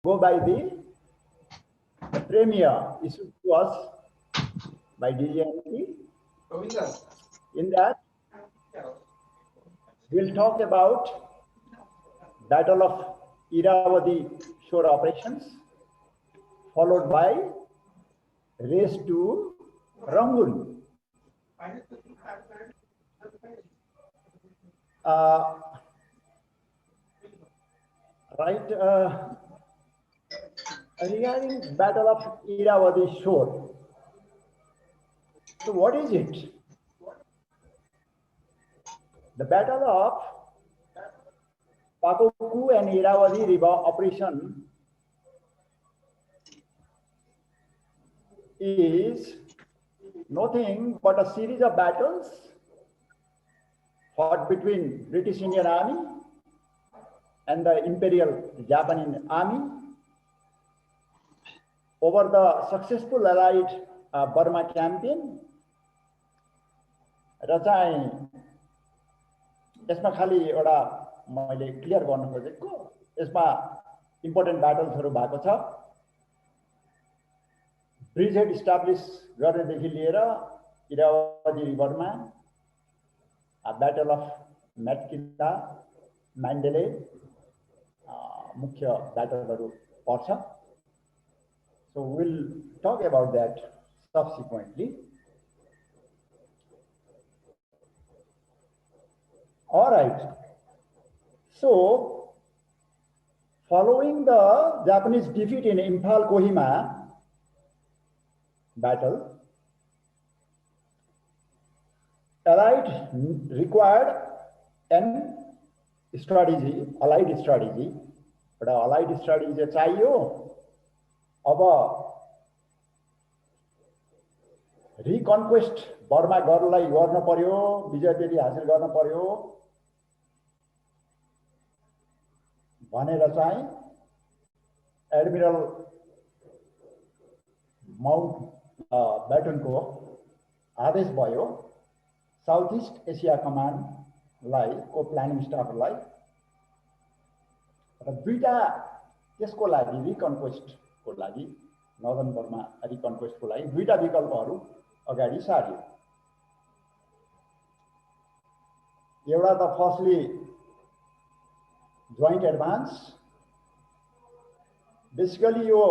go by the premier issued to us by DGNP. In that, we'll talk about Battle of Irrawaddy shore operations, followed by race to Rangoon. Regarding Battle of Irrawaddy shore, so what is it? The Battle of Pakoku and Irrawaddy river operation is nothing but a series of battles fought between British Indian Army and the Imperial Japanese Army over the successful Allied Burma campaign. र चाहिँ यसमा खाली एउटा मैले clear गर्न खोजेको यसमा important ब्याटल्सहरु भएको छ ब्रिजहेड इस्टाब्लिश गर्नेदेखि लिएर इरावदी रिभरमा ब्याटल अफ म्याटकिला म्यान्डेले मुख्य ब्याटलहरु पर्छ so we'll talk about that subsequently. All right. So, following the Japanese defeat in Imphal Kohima battle, Allied required an strategy, Allied strategy, but Allied strategy चाहियो. अब रिकन्क्वेस्ट Burma गर्न पर्यो विजय peri हासिल गर्न पर्यो भनेर चाहिँ एडमिरल माउन्टबेटनको आदेश भयो साउथ ईस्ट एसिया कमान्डलाई को प्लानिङ स्टाफलाई र दुईटा त्यसको लागि रिकन्क्वेस्ट को लागि नर्दर्न बर्मा रिकन्क्वेस्ट को लागि दुईटा विकल्पहरु अगाडि सारियो एउटा त फर्स्टली जोइन्ट एडभान्स बेसिकली यो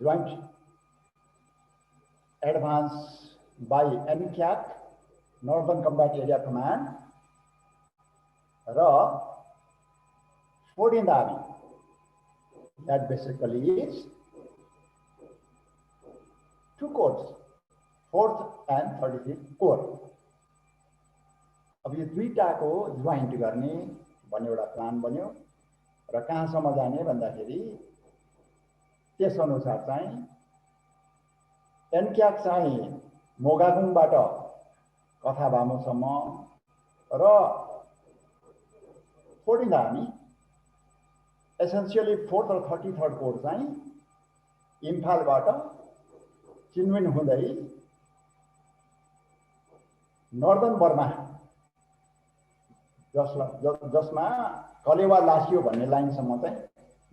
joint advance by NCAC northern combat area command र 14th army that basically is two corps, 4th and 35th corps. अब यो दुईटाको जोइन्ट गर्ने भन्ने एउटा प्लान बन्यो र कहाँसम्म जाने भन्दाखेरि त्यस अनुसार चाहिँ एनक्याक चाहिँ मोगागुङबाट कथाबामुसम्म र 14th army essentially 4th or 33rd corps चाहिँ इम्फालबाट चिनविन हुँदै नर्दर्न बर्मा जसमा कलेवा लासियो भन्ने लाइनसम्म चाहिँ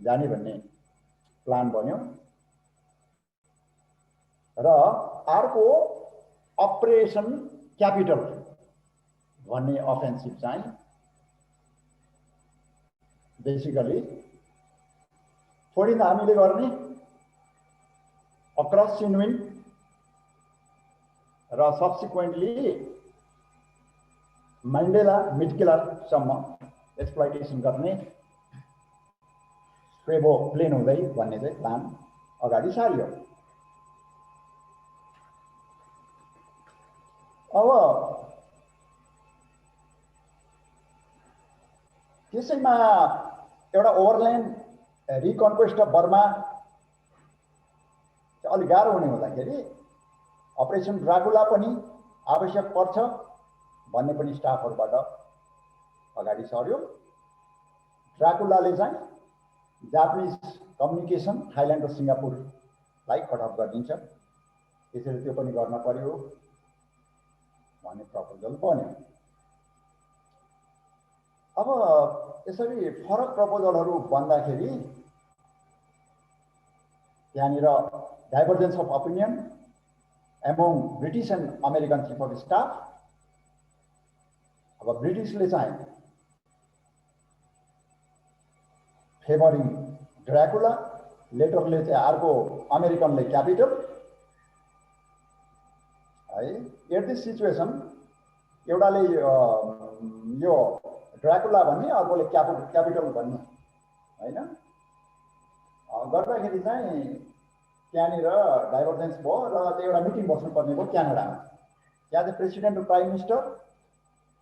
जाने भन्ने प्लान बन्यो र अर्को अपरेसन क्यापिटल भन्ने अफेन्सिभ चाहिँ बेसिकली 14th आर्मीले गर्ने अक्रस चिनविन र सब्सिक्वेन्टली म्यान्डेला मिडकिलरसम्म एक्सप्लोइटेसन गर्ने स्वेबो प्लेन हुँदै भन्ने चाहिँ प्लान अगाडि सारियो अब त्यसैमा एउटा ओभरल्यान्ड रिकन्क्वेस्ट अफ बर्मा अलि गाह्रो हुने हुँदाखेरि अपरेसन ड्राकुला पनि आवश्यक पर्छ भन्ने पनि स्टाफहरुबाट अगाडि सर्यो ड्राकुलाले चाहिँ जापानिज कम्युनिकेसन थाइल्यान्ड र सिंगापुरलाई कट अफ गरिदिन्छ त्यसैले त्यो पनि गर्न पर्यो भन्ने प्रपोजल बन्यो अब यसरी फरक प्रपोजलहरू बन्दाखेरि त्यहाँनिर divergence of opinion among British and American chief of staff. अब ब्रिटिसले चाहिँ फेभरिङ ड्राकुला, लेटरले चाहिँ अर्को अमेरिकनले क्यापिटल है। एट दिस सिचुएसन एउटाले यो ड्राकुला भन्ने, अर्कोले क्यापिटल भन्ने हैन, गर्दाखेरि चाहिँ त्यहाँनिर डाइभर्जेन्स भयो र एउटा मिटिङ बस्नुपर्ने भयो क्यानाडामा। त्यहाँ चाहिँ प्रेसिडेन्ट र प्राइम मिनिस्टर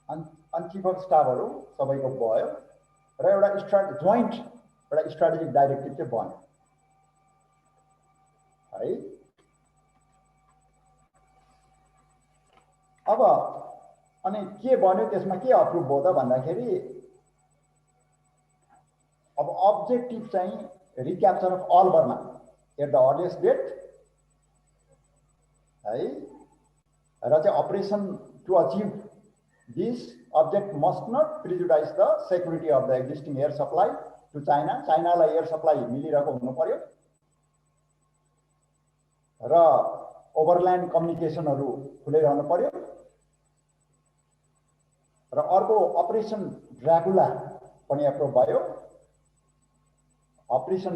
अनि चिफ अफ स्टाफहरू सबैको भयो र एउटा जोइन्ट एउटा स्ट्राटेजिक डाइरेक्टिभ चाहिँ बन्यो है। अब अनि के बन्यो त्यसमा, के अप्रुभ भयो त भन्दाखेरि अब अब्जेक्टिभ चाहिँ recapture of all Burma at the earliest date है। र चाहिँ operation to achieve this object must not prejudice the security of the existing air supply to China. चाइनालाई एयर सप्लाई मिलिरहेको हुनु पर्यो र ओभरल्यान्ड कम्युनिकेसनहरू खुलै रहनु पर्यो र अर्को अपरेसन ड्राकुला पनि एप्रुभ भयो, अपरेसन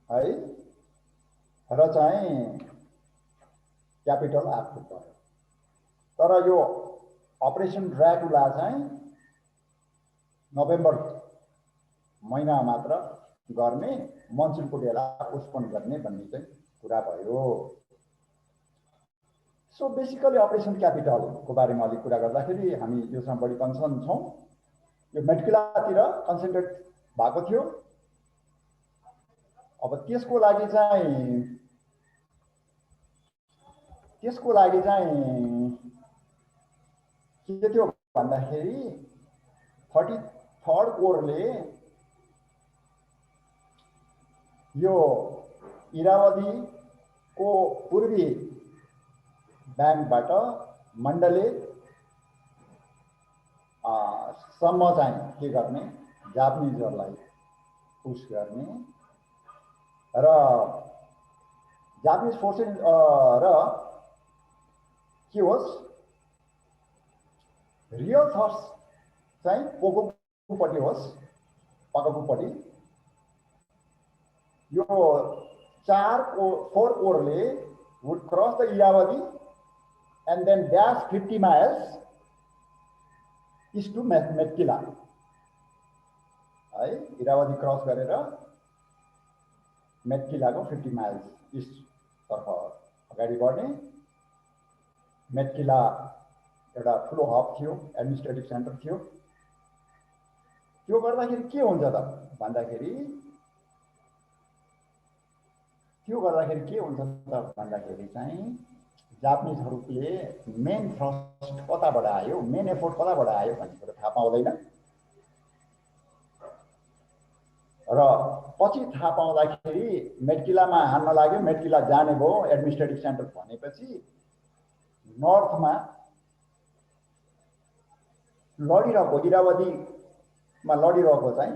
है, र चाहिँ क्यापिटल एप्रुभ भयो। तर यो अपरेसन ड्राकुला चाहिँ नोभेम्बर महिना मात्र गर्ने, मनसुनको बेला पोस्टपोन गर्ने भन्ने चाहिँ कुरा भयो। सो बेसिकली अपरेसन क्यापिटलको बारेमा अलिक कुरा गर्दाखेरि हामी यसमा बढी कन्सर्न छौँ। यो मेटकिलातिर कन्सन्ट्रेट भएको थियो। अब त्यसको लागि के थियो भन्दाखेरि 33rd कोरले यो इरावदीको पूर्वी ब्याङ्कबाट मण्डले सम्म चाहिँ के गर्ने, जापानिजहरूलाई पुश गर्ने र जापानिज फोर्सेस र के होस् रियल थर्स चाहिँ पोकोकुपट्टि होस्, पकाकुपट्टि। यो 4 कोरले would cross the Irrawaddy and then dash 50 miles east to Metkila है। इरावदी क्रस गरेर मेटकिलाको 50 माइल्स इस्ट तर्फ अगाडि बढ्ने। मेटकिला एउटा ठुलो हब थियो, एडमिनिस्ट्रेटिभ सेन्टर थियो। त्यो गर्दाखेरि के हुन्छ त भन्दाखेरि चाहिँ जापानिजहरूले मेन थ्रस्ट कताबाट आयो, मेन एफोर्ट कताबाट आयो भन्ने कुरो थाहा पाउँदैन र पछि थाहा पाउँदाखेरि मेटकिलामा हान्न लाग्यो। मेटकिला जाने भयो एडमिनिस्ट्रेटिभ सेन्टर भनेपछि नर्थमा लडिरहेको, इरावदीमा लडिरहेको चाहिँ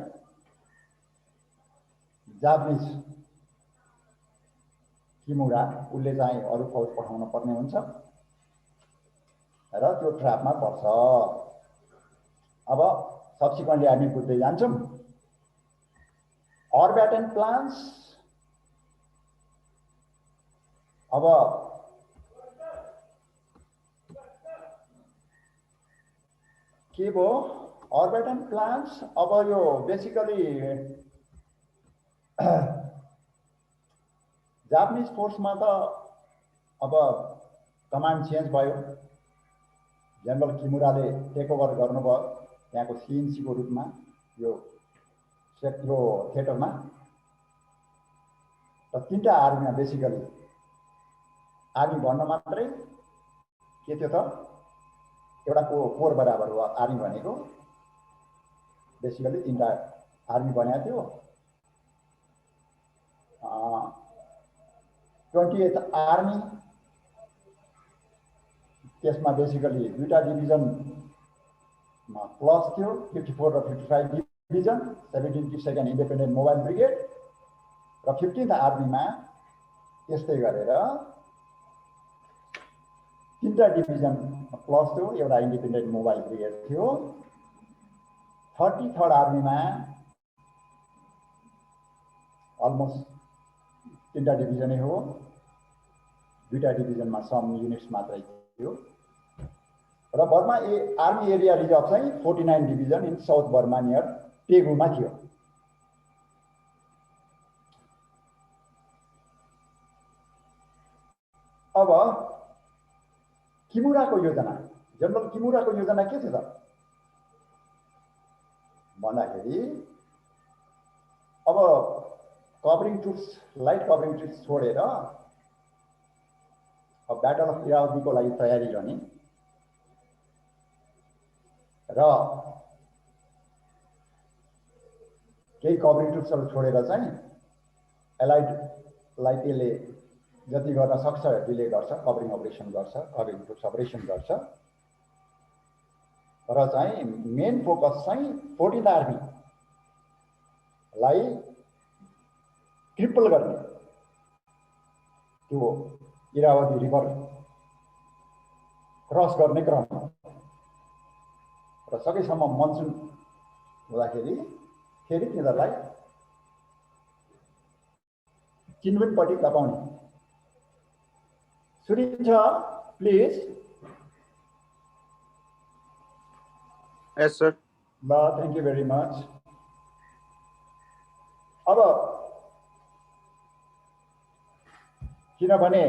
जापानिज किमुरा, उसले चाहिँ अरू फौज पठाउन पर्ने हुन्छ र त्यो ट्र्यापमा पर्छ। अब सब्सिक्वेन्टली हामी बुझ्दै जान्छौँ। अर्बैटन प्लान्स, अब के भयो अर्बैटन प्लान्स। अब यो बेसिकली जापानिज फोर्समा त अब कमान्ड चेन्ज भयो। जनरल किमुराले टेक ओभर गर्नुभयो त्यहाँको सीएनसीको रूपमा यो थिएटरमा। र 3टा आर्मीमा बेसिकली आर्मी भन्न मात्रै के थियो त, एउटा कोर बराबर हो आर्मी भनेको। बेसिकली 3टा आर्मी बनाएको थियो। 28th आर्मी, त्यसमा बेसिकली 2टा डिभिजन प्लस थियो 54 र 55 division, 72nd independent mobile brigade र 15th आर्मीमा त्यस्तै गरेर 3टा डिभिजन प्लस थियो, एउटा इन्डिपेन्डेन्ट मोबाइल ब्रिगेड थियो। 33rd आर्मीमा अलमोस्ट 3टा डिभिजनै हो, 2टा डिभिजनमा सम युनिट्स मात्रै थियो। र बर्मा आर्मी एरिया रिजर्भ चाहिँ 49 division in south Burma near पेगुमा थियो। अब किमुराको योजना, जनरल किमुराको योजना के थियो त भन्दाखेरि अब covering troops, light covering troops छोडेर अब ब्याटल अफ इरावदीको लागि तयारी गर्ने र केही कभरिङ ट्रुप्सहरू छोडेर चाहिँ एलाइडलाई त्यसले जति गर्न सक्छ डिले गर्छ, कभरिङ अपरेसन गर्छ, कभरिङ ट्रुप्स अपरेसन गर्छ र चाहिँ मेन फोकस चाहिँ 14th आर्मीलाई क्रिपल गर्ने त्यो इरावदी रिभर क्रस गर्ने क्रम र सकेसम्म मनसुन हुँदाखेरि फेरि तिनीहरूलाई चिनविनपट्टि दबाउने। सुनिन्छ please? Yes, sir. Thank you very much. अब किनभने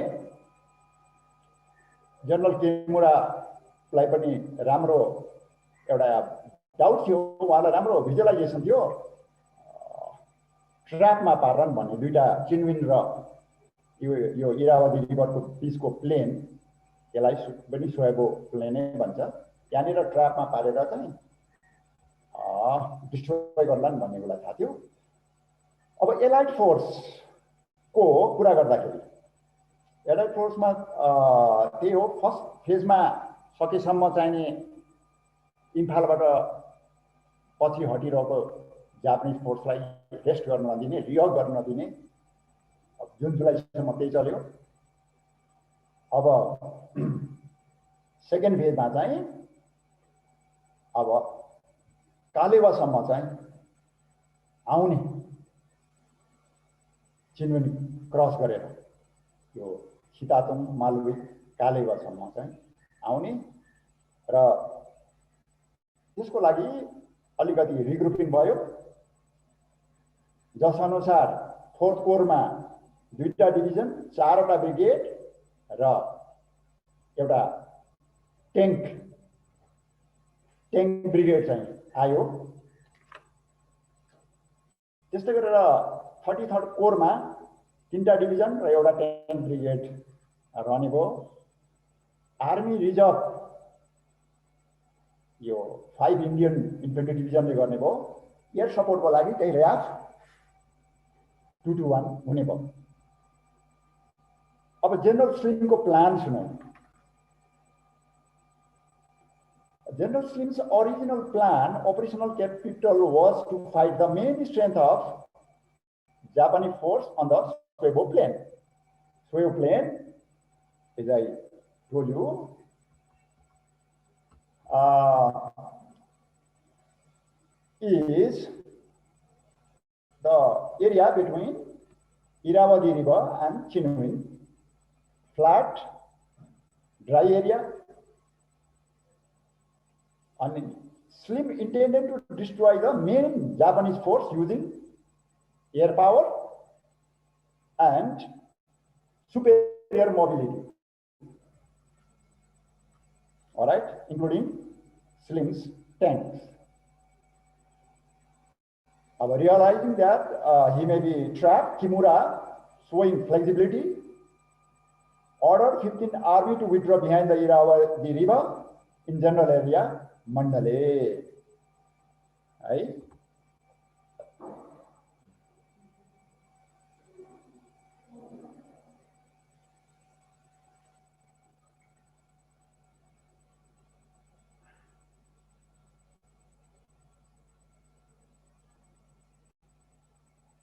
जनरल किमुरालाई पनि राम्रो एउटा डाउट थियो, उहाँलाई राम्रो भिजुअलाइजेसन थियो, ट्र्यापमा पार्न भन्ने 2टा चिनविन र यो इरावदी रिभरको बिचको प्लेन, यसलाई पनि सोयाबो प्लेनै भन्छ, यहाँनिर ट्र्यापमा पारेर चाहिँ डिस्ट्रोय गर्लान् भन्ने उसलाई थाहा थियो। अब एलाइड फोर्सको कुरा गर्दाखेरि एलाइड फोर्समा त्यही हो, फर्स्ट फेजमा सकेसम्म चाहिने इम्फालबाट पछि हटिरहेको जापानिज फोर्सलाई रेस्ट गर्न नदिने, रिहक गर्न नदिने, जुन जुलाईसम्म त्यही चल्यो। अब सेकेन्ड फेजमा चाहिँ अब कालेवासम्म चाहिँ आउने चिनविन क्रस गरेर यो सितातोङ, मालुविक, कालेवासम्म चाहिँ आउने र त्यसको लागि अलिकति रिग्रुपिङ भयो, जस अनुसार 4th कोरमा 2टा डिभिजन, 4वटा ब्रिगेड र एउटा ट्याङ्क ब्रिगेड चाहिँ आयो। त्यस्तै गरेर 33rd कोरमा 3टा डिभिजन र एउटा ट्याङ्क ब्रिगेड रहने भयो। आर्मी रिजर्भ यो 5 इन्डियन इन्फेन्ट्री डिभिजनले गर्ने भयो। एयर सपोर्टको लागि त्यही र्याफ 2 to 1 हुने भयो। अब जनरल स्लिमको प्लान सुनौ। General Slim's original plan, operational capital, was to fight the main strength of Japanese force on the Suebo Plain. Suebo Plain, as I told you, is the area between Irrawaddy River and Chinwin, flat, dry area. And Slim intended to destroy the main Japanese force using air power and superior mobility. All right, including Slim's tanks. Realizing that he may be trapped, Kimura, showing flexibility, ordered 15th Army to withdraw behind the Irrawaddy River in general area Mandale. Right?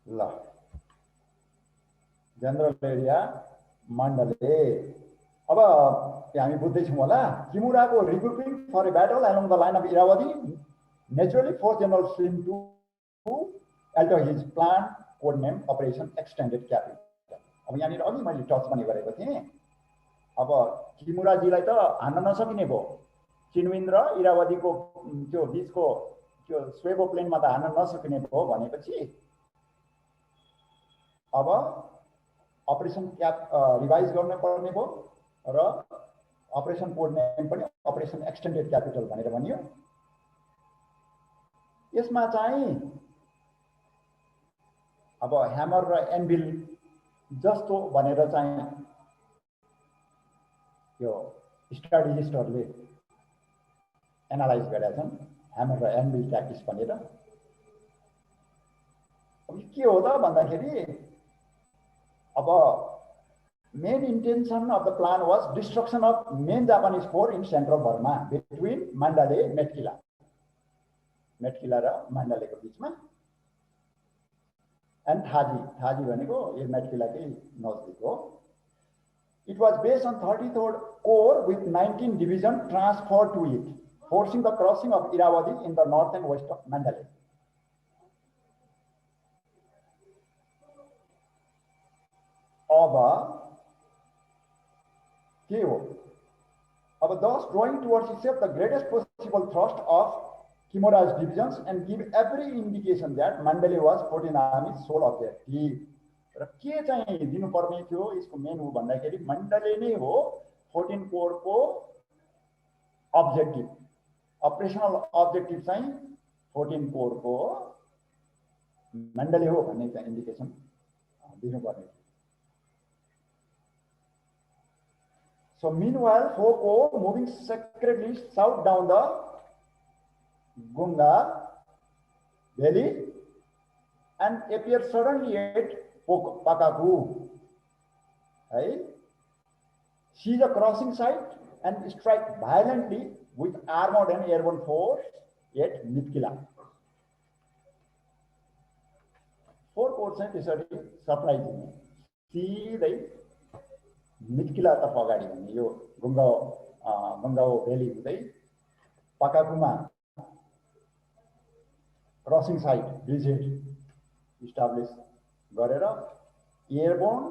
ल general area Mandalay अब हामी बुझ्दैछौँ होला किमुराको regrouping for a battle along the line of Irrawaddy naturally force general Slim to alter his plan code name operation extended capital अब यहाँनिर अघि मैले टच पनि गरेको थिएँ अब किमुराजीलाई त हान्न नसकिने भयो चिनविन र इरावतीको त्यो बीचको त्यो स्वेबो प्लेनमा त हान्न नसकिने भयो भनेपछि अब अपरेसन क्याप रिभाइज गर्न पर्ने भयो र अपरेसन कोड नेम पनि अपरेसन एक्सटेन्डेड क्यापिटल भनेर भनियो यसमा चाहिँ अब ह्यामर र एन्भिल जस्तो भनेर चाहिँ यो स्ट्राटेजिस्टहरूले एनालाइज गरेका छन् ह्यामर र एन्भिल ट्याक्टिक्स भनेर अब के हो त भन्दाखेरि अब main intention of the plan was destruction of main Japanese force in central Burma between Mandalay and Metkila र Mandalay को बीचमा and Thaji भनेको यो मेटकिलाकै नजिक हो it was based on 33rd Corps with 19 division transferred to it forcing the crossing of Irrawaddy in the north and west of Mandalay thus drawing towards itself the greatest possible thrust of Kimura's divisions and give every indication that Mandalay was 14th Army's sole objective. र के चाहिँ दिनुपर्ने थियो यसको main हो भन्दाखेरि मण्डले नै हो 14 कोर को अब्जेक्टिभ अपरेशनल अब्जेक्टिभ चाहिँ 14 कोर को मण्डले हो भन्ने चाहिँ इन्डिकेसन दिनुपर्ने थियो So meanwhile, 4 Corps moving secretly south down the Gunga Valley and appeared suddenly at Pakaku. Seize a crossing site and strike violently with armored and airborne force at Mitkila. 4 Corps चाहिँ त्यसरी supply दिने सिधै मिटकिला तर्फ अगाडि भन्ने यो Gangaw valley हुँदै पकाकुमा क्रसिङ साइट ब्रिजेड इस्टाब्लिस गरेर एयरबोर्न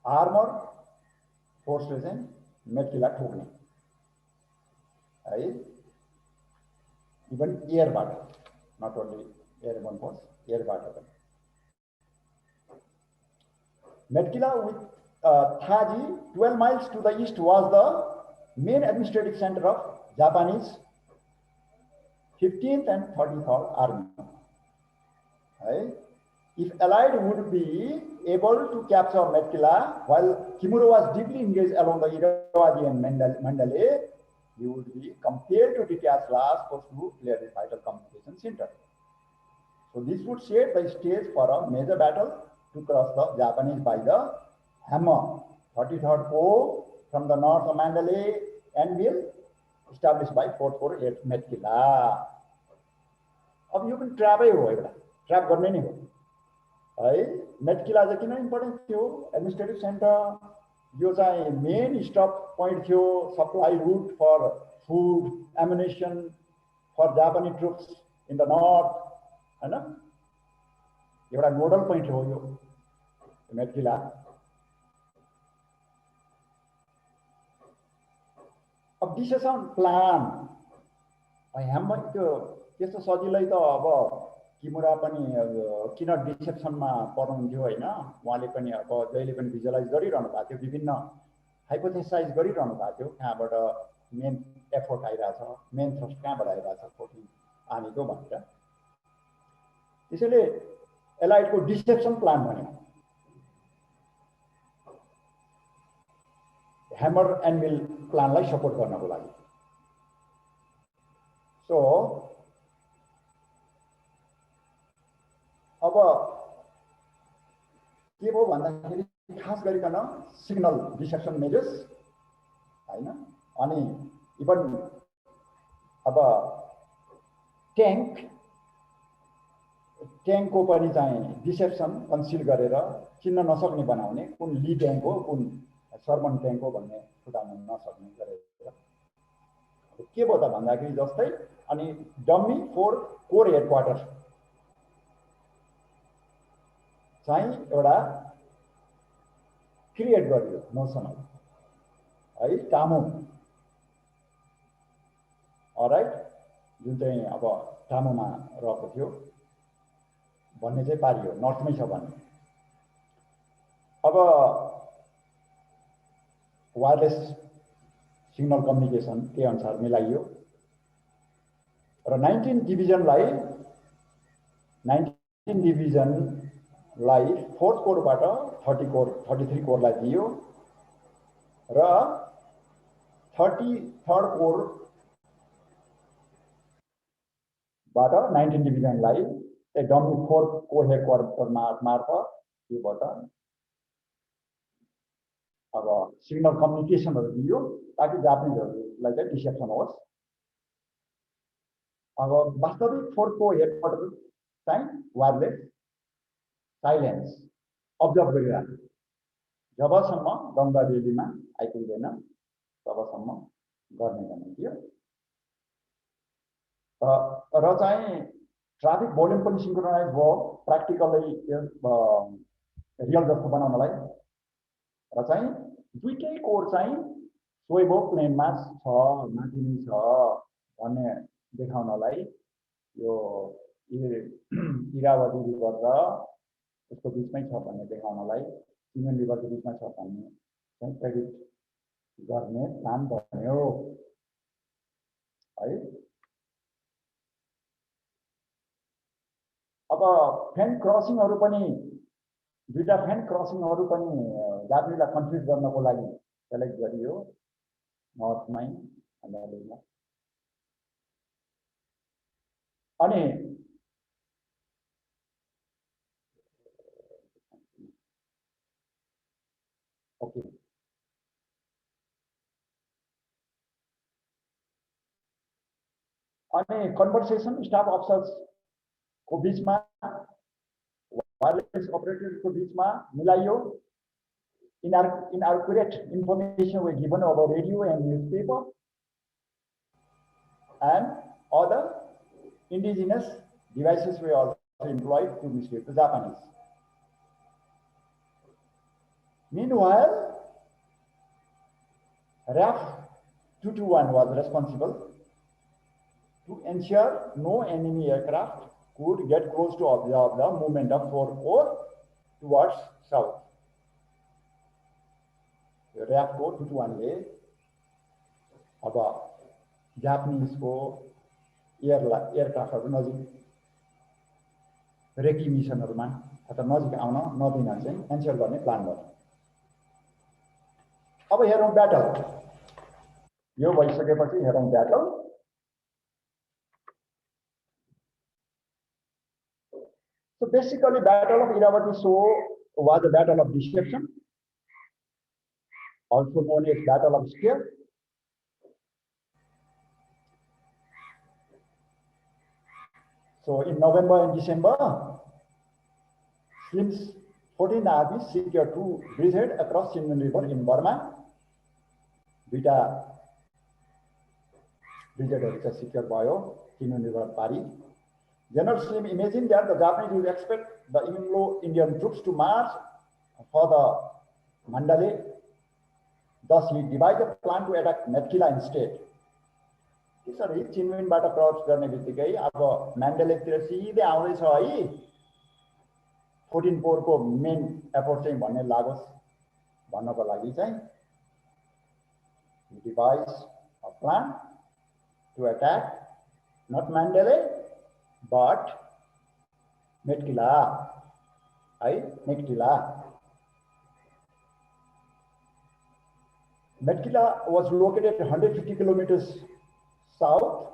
आर्मर फोर्सले चाहिँ मेटकिला ठोक्ने है इभन एयरबाट नट ओन्ली एयरबोर्न फोर्स एयरबाट पनि Metkila with Thaji 12 miles to the east was the main administrative center of Japanese 15th and 33rd Army. If Allied would be able to capture Metkila while Kimura was deeply engaged along the Irrawaddy and Mandalay, he would be compelled to detach last force to clear the vital communication center. So this would set the stage for a major battle to cross the Japanese by the hammer. 33rd Corps from the north of Mandalay and will established by 4th Corps at Metkila. अब यो पनि ट्र्यापै हो एउटा trap गर्ने नै हो है मेटकिला चाहिँ किन इम्पोर्टेन्ट थियो एडमिनिस्ट्रेटिभ सेन्टर यो चाहिँ मेन स्टप पोइन्ट थियो supply route for food ammunition for Japanese troops in the north हैन एउटा नोडल पोइन्ट हो यो मेटकिला अब डिसिसन प्लान हाम्रो त्यो त्यस्तो सजिलै त अब किमुरा पनि किन डिसेप्सनमा पर्नुहुन्थ्यो हैन उहाँले पनि अब जहिले पनि भिजुअलाइज गरिरहनु भएको थियो विभिन्न हाइपोथेसाइज गरिरहनु भएको थियो कहाँबाट मेन एफोर्ट आइरहेछ मेन थ्रस्ट कहाँबाट आइरहेछ 14 आर्मीको भनेर त्यसैले एलाइडको डिसेप्सन प्लान भन्यो ह्यामर एन्ड मिल प्लानलाई सपोर्ट गर्नको लागि सो अब के भयो भन्दाखेरि खास गरिकन सिग्नल डिसेप्सन मेजर्स हैन अनि इभन अब ट्याङ्क ट्याङ्कको पनि चाहिँ डिसेप्सन कन्सिल गरेर चिन्न नसक्ने बनाउने, कुन ली ट्याङ्क हो कुन सर्मन ट्याङ्क हो भन्ने छुटाउन नसक्ने गरेर के भयो त भन्दाखेरि जस्तै अनि डम्मी फोर कोर हेडक्वार्टर चाहिँ एउटा क्रिएट गरियो नोसनल है, टामो अलराइट, जुन चाहिँ अब टामोमा रहेको थियो भन्ने चाहिँ पारियो, नर्थमै छ भन्ने। अब वायरलेस सिग्नल कम्युनिकेसन त्यही अनुसार मिलाइयो र 19 डिभिजनलाई 4th कोरबाट 33 कोरलाई दियो र 33rd कोरबाट 19 डिभिजनलाई डम्मी 4 कोर हेडक्वार्टर मार्फत के भयो त अब सिग्नल कम्युनिकेसनहरू दियो ताकि जापानिजहरूलाई चाहिँ डिसेप्सन होस्। अब वास्तविक 4 को हेडक्वार्टर चाहिँ वायरलेस साइलेन्स अब्जर्भ गरिरहेको, जबसम्म गङ्गा रेलीमा आइपुग्दैन तबसम्म गर्ने थियो र चाहिँ ट्राफिक भोल्युम पनि सिन्क्रोनाइज भयो प्र्याक्टिकली रियल जस्तो बनाउनलाई र चाहिँ दुईटै कोर चाहिँ सोइबो प्लेनमा छ, माथि नै छ भन्ने देखाउनलाई यो इरावती रिभर र उसको बिचमै छ भन्ने देखाउनलाई चिन्वेन रिभरको बिचमा छ भन्ने चाहिँ प्रेडिक्ट गर्ने प्लान बन्यो है। अब फेन क्रसिङहरू पनि दुईटा फेन क्रसिङहरू पनि जापानिजलाई कन्फ्युज गर्नको लागि सेलेक्ट गरियो नर्थमै अन्त अनि ओके अनि कन्भर्सेसन स्टाफ अफिसर्स को बीचमा वायरलेस ऑपरेटर्स को बीचमा मिलाइयो। Inaccurate information were given over radio and newspaper and other indigenous devices were also employed to mislead the Japanese. Meanwhile, RAF 221 was responsible to ensure no enemy aircraft could get close to observe the movement of 4 Corps towards south. RAF 221 ले अब Japanese को एयरक्राफ्टहरु नजिक recce मिसनहरुमा अथवा नजिक आउन नदिन चाहिँ answer गर्ने plan गर्यो। अब हेरौं ब्याटल, यो भइसकेपछि हेरौं battle. So basically, Battle of Iravati was a battle of deception, also known as Battle of Scare. So in November and December, Slim's 14 armies secured 2 bridgeheads across Chinmen River in Burma. Duita bridgeheadहरु secured भयो Chinmen River पारी। General Slim imagined that the Japanese would expect the Anglo-Indian troops to march for the Mandalay. Thus, he devised a plan to attack Metkila instead. त्यसरी चिनवेनबाट cross गर्ने बित्तिकै अब म्यान्डलेतिर सिधै आउँदैछ है 14 कोरको main effort चाहिँ भन्ने लागोस् भन्नको लागि चाहिँ he devised a plan to attack not Mandalay but Metkila, Metkila. Metkila was located 150 kilometers south,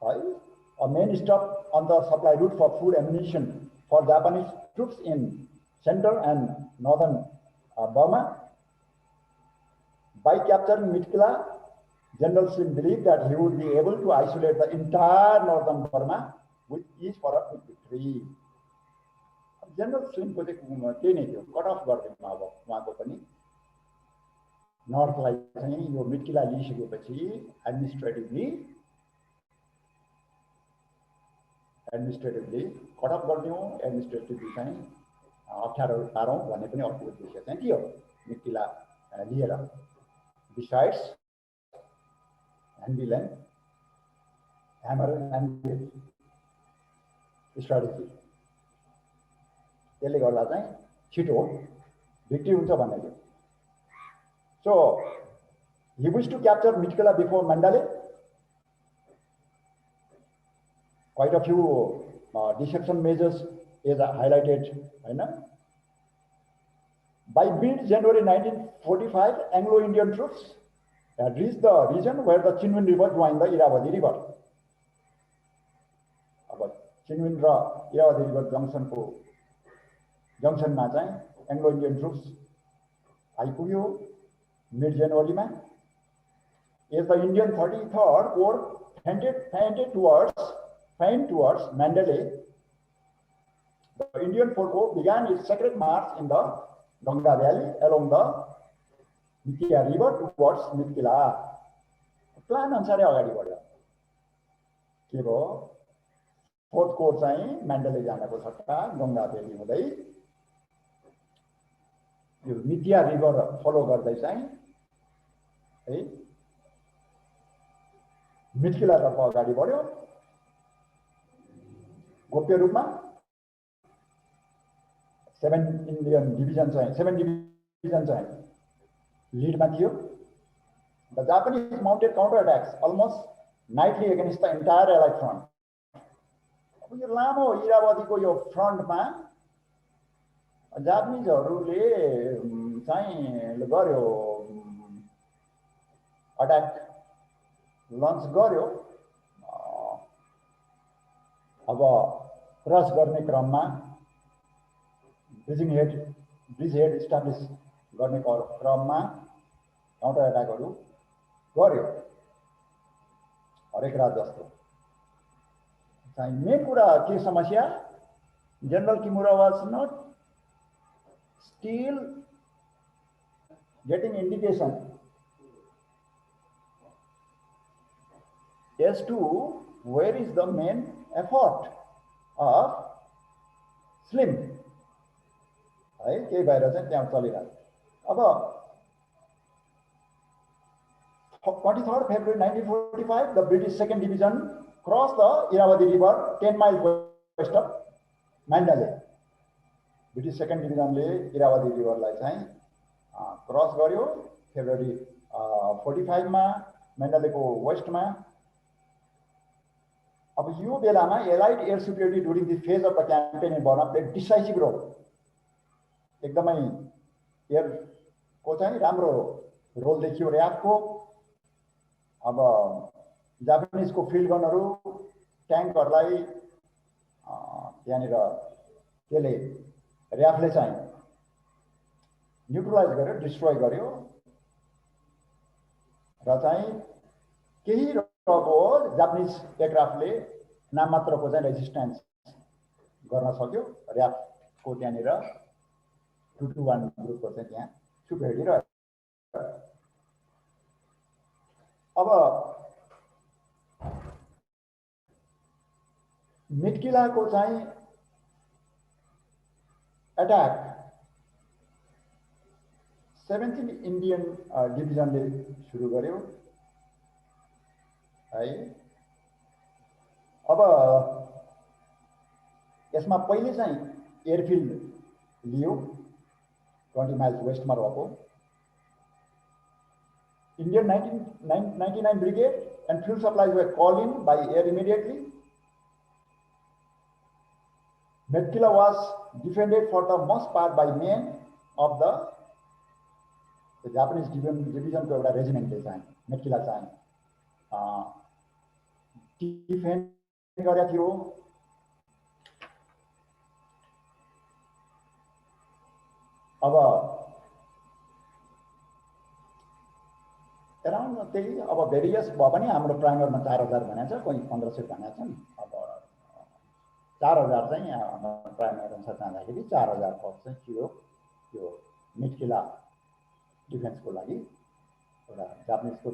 a main stop on the supply route for food ammunition for Japanese troops in central and northern Burma. By capturing Metkila, General Slim believed that he would be able to isolate the entire northern Burma with is for a victory. General स्लिमको चाहिँ त्यही नै थियो, cut off गरिदिउँ अब उहाँको पनि। नर्थलाई चाहिँ यो मिड्किला लिइसकेपछि एडमिनिस्ट्रेटिभली कट अफ गरिदिउँ, एडमिनिस्ट्रेटिभली चाहिँ अप्ठ्यारो पारौँ भन्ने पनि अर्को उद्देश्य चाहिँ थियो मिड्किला लिएर। Besides anvil and hammer and strategy, त्यसले गर्दा चाहिँ छिटो भिक्ट्री हुन्छ भन्ने थियो। So he wished to capture Mitkila before Mandalay. Quite a few deception measures is highlighted. By mid-January 1945, Anglo-Indian troops had reached the region where the Chinwin River joined the Irrawaddy River. अब Chinwin र Irrawaddy River जंक्सनमा चाहिँ Anglo-Indian troops आइपुग्यो mid-January-मा। As the Indian 33rd Corps feigned towards Mandalay, the Indian 4th Corps began its secret march in the Ganga Valley along the Mithya River towards Mitkila. Plan अनुसारै अगाडि बढ्यो। के भयो, 4th Corps चाहिँ म्यान्डले जानको सट्टा Ganga valley हुँदै यो मिथिया रिभर फलो गर्दै चाहिँ है मिथिलातर्फ अगाडि बढ्यो। गोप्य रूपमा 7 डिभिजन चाहिँ लिडमा थियो। The Japanese mounted counter-attacks almost nightly against the entire Allied front. अब यो लामो इरावदीको यो फ्रन्टमा जापानिजहरूले चाहिँ गर्यो अट्याक लन्च गर्यो। अब क्रस गर्ने क्रममा ब्रिज हेड इस्टाब्लिस गर्ने क्रममा काउन्टर एट्याकहरू गर्यो हरेक रात जस्तो। चाहिँ मेन कुरा के समस्या, General Kimura was not still getting indication as to where is the main effort of Slim है, केही भएर चाहिँ त्यहाँ चलिरहेको। अब 23rd February 1945 the British 2nd Division crossed the Irrawaddy River 10 miles west of Mandalay. British 2nd Division ले Irrawaddy River लाई चाहिँ क्रस गर्यो फेब्रुअरी 45 मा Mandalay को वेस्ट मा। अब यो बेलामा allied air security during the phase of the campaign in Burma played decisive role. एकदमै एयर को चाहिँ राम्रो रोल देखियो र्याफको। अब जापानिजको फिल्ड गनहरू ट्याङ्कहरूलाई त्यहाँनिर त्यसले र्याफले चाहिँ न्युट्रलाइज गर्यो, डिस्ट्रोय गर्यो र चाहिँ केही को जापानिज एयरक्राफ्टले नाम मात्रको चाहिँ रेजिस्टेन्स गर्न सक्यो। र्याफको त्यहाँनिर 221 ग्रुपको चाहिँ त्यहाँ सुपेरिटी रह्यो। अब मिड्किलाको चाहिँ एट्याक 17 इन्डियन डिभिजनले सुरु गर्यो है। अब यसमा पहिले चाहिँ एयरफिल्ड लियो 20 माइल्स वेस्टमा रहेको। Indian 99 Brigade and fuel supplies were called in by air immediately. Mitkila was defended for the most part by men of the Japanese division को एउटा रेजिमेन्टले चाहिँ मिड्किला चाहिँ डिफेन्ड गरेको थियो। अब अराउन्ड त्यही अब भेरियस भयो पनि हाम्रो प्राइमरमा 4000 भनेको छ, कोही 1500 भनेको छ नि। अब 4000 चाहिँ प्राइम अनुसार जाँदाखेरि 4000 फौज चाहिँ थियो त्यो मिटकिला डिफेन्सको लागि एउटा जापानिजको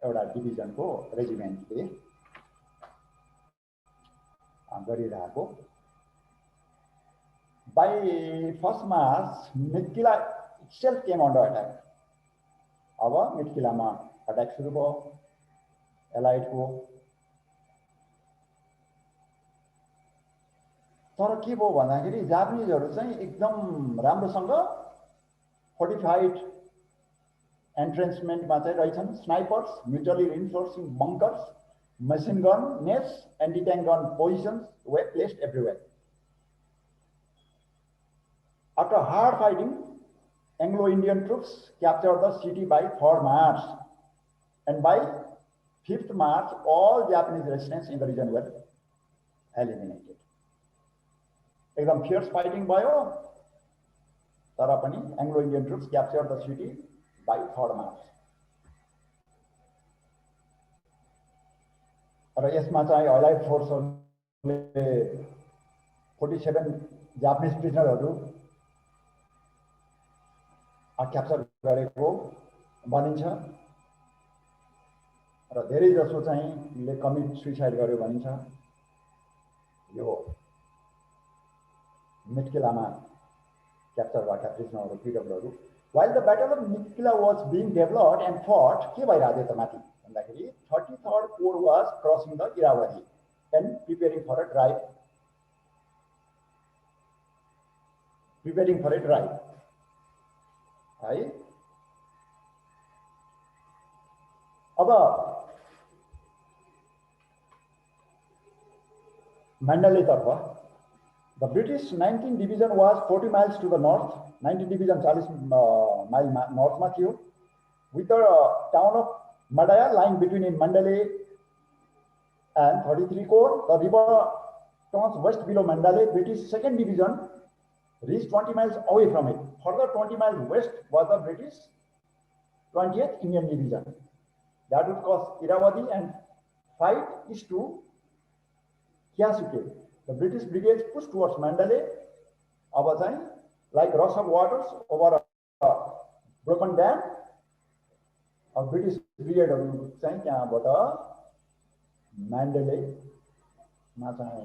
एउटा डिभिजनको रेजिमेन्टले गरिरहेको। By 1st March, मिटकिला itself came under attack. अब मिटकिलामा अट्याक सुरु भयो एलाइडको। तर के भयो भन्दाखेरि जापानिजहरू चाहिँ एकदम राम्रोसँग फोर्टिफाइड एन्ट्रेन्समेन्टमा चाहिँ रहेछन्। Snipers, mutually reinforcing bunkers, machine gun nests, anti-tank gun positions were placed everywhere. After hard fighting, Anglo-Indian troops captured the city by 3rd March, and by 5th March, all Japanese residents in the region were eliminated. एकदम fierce fighting भयो, तर पनि Anglo-Indian troops captured the city by 3rd March. र यसमा चाहिँ allied फोर्सहरूले 47 Japanese प्रिजनरहरू capture गरेको भनिन्छ र धेरै जसो चाहिँ कमिट सुइसाइड गर्यो भनिन्छ। यो मिटकिलामा क्याप्चर भएका प्रिजनरहरू पिडब्ल्यूहरू। While the Battle of Mitkila was being developed and fought, के भइरहेको थियो त माथि भन्दाखेरि 33rd Corps was crossing the Irrawaddy and preparing for a drive. है। अब Mandalay तर्फ the British 19th Division was 40 miles to the north. 19th Division 40 mile नर्थमा थियो, with the town of Madaya lying between Mandalay and 33 Corps. The river turns west below Mandalay. British 2nd Division reached 20 miles away from it. Further 20 miles west was the British 20th Indian Division. That would cross Irrawaddy and fight east to Kyasuke. The British brigades pushed towards Mandalay. अब चाहिँ like rush of waters over a broken dam. अब British ब्रिगेडहरू चाहिँ त्यहाँबाट म्यान्डेलेमा चाहिँ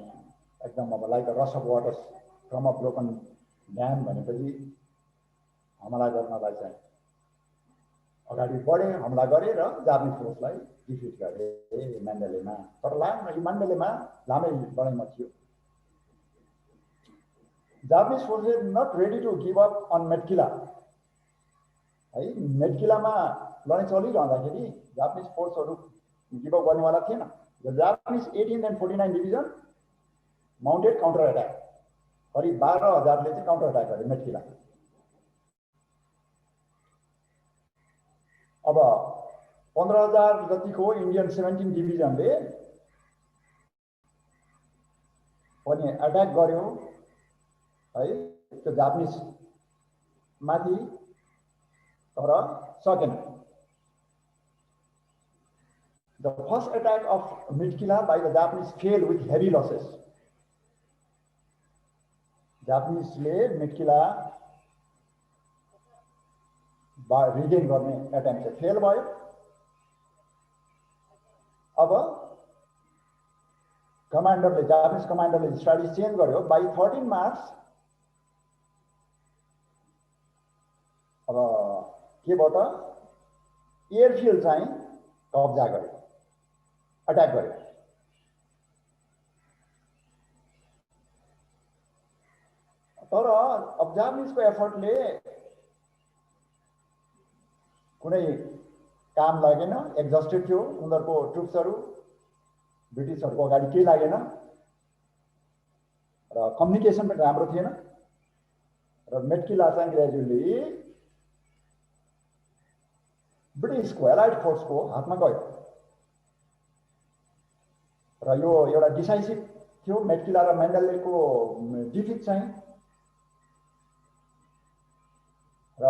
एकदम अब like rush of waters from a broken dam भनेपछि हमला गर्नलाई चाहिँ अगाडि बढे, हमला गरे र जापानिज फोर्सलाई डिफिट गरे म्यान्डेलेमा। तर म्यान्डेलेमा लामै लडाइँमा थियो। Japanese forces not ready to give up on Metkila. है, मेटकिलामा लडाइँ चलिरहँदाखेरि जापानिज फोर्सहरू गिभ अप गर्नेवाला थिएन। The Japanese 18th and 49th division mounted counter attack, करिब 12,000ले चाहिँ काउन्टर अट्याक गरे मेटकिला। अब 15,000 जतिको इन्डियन 17th डिभिजनले पनि अट्याक गर्यो है त्यो जापानिज माथि, तर सकेन। The first attack of Mitkila by the Japanese failed with heavy losses. Japanese ले मिटकिला रिगेन गर्ने एटेम्प्ट चाहिँ फेल भयो। अब कमान्डरले जापानिज कमान्डरले स्ट्राटेजी चेन्ज गर्यो। बाई 13 मार्च अब के भयो त एयरफिल्ड चाहिँ कब्जा गर्यो, अट्याक गर्यो। तर अब जापानिजको एफर्टले कुनै काम लागेन, एक्जस्टेड थियो उनीहरूको ट्रुप्सहरू, ब्रिटिसहरूको अगाडि केही लागेन र कम्युनिकेसन पनि राम्रो थिएन र मेटकिला चाहिँ ग्रेजुअली ब्रिटिसको एलाइड फोर्सको हातमा गयो र यो एउटा डिसाइसिभ थियो मेटकिला र म्यान्डेलेको डिफिट चाहिँ। र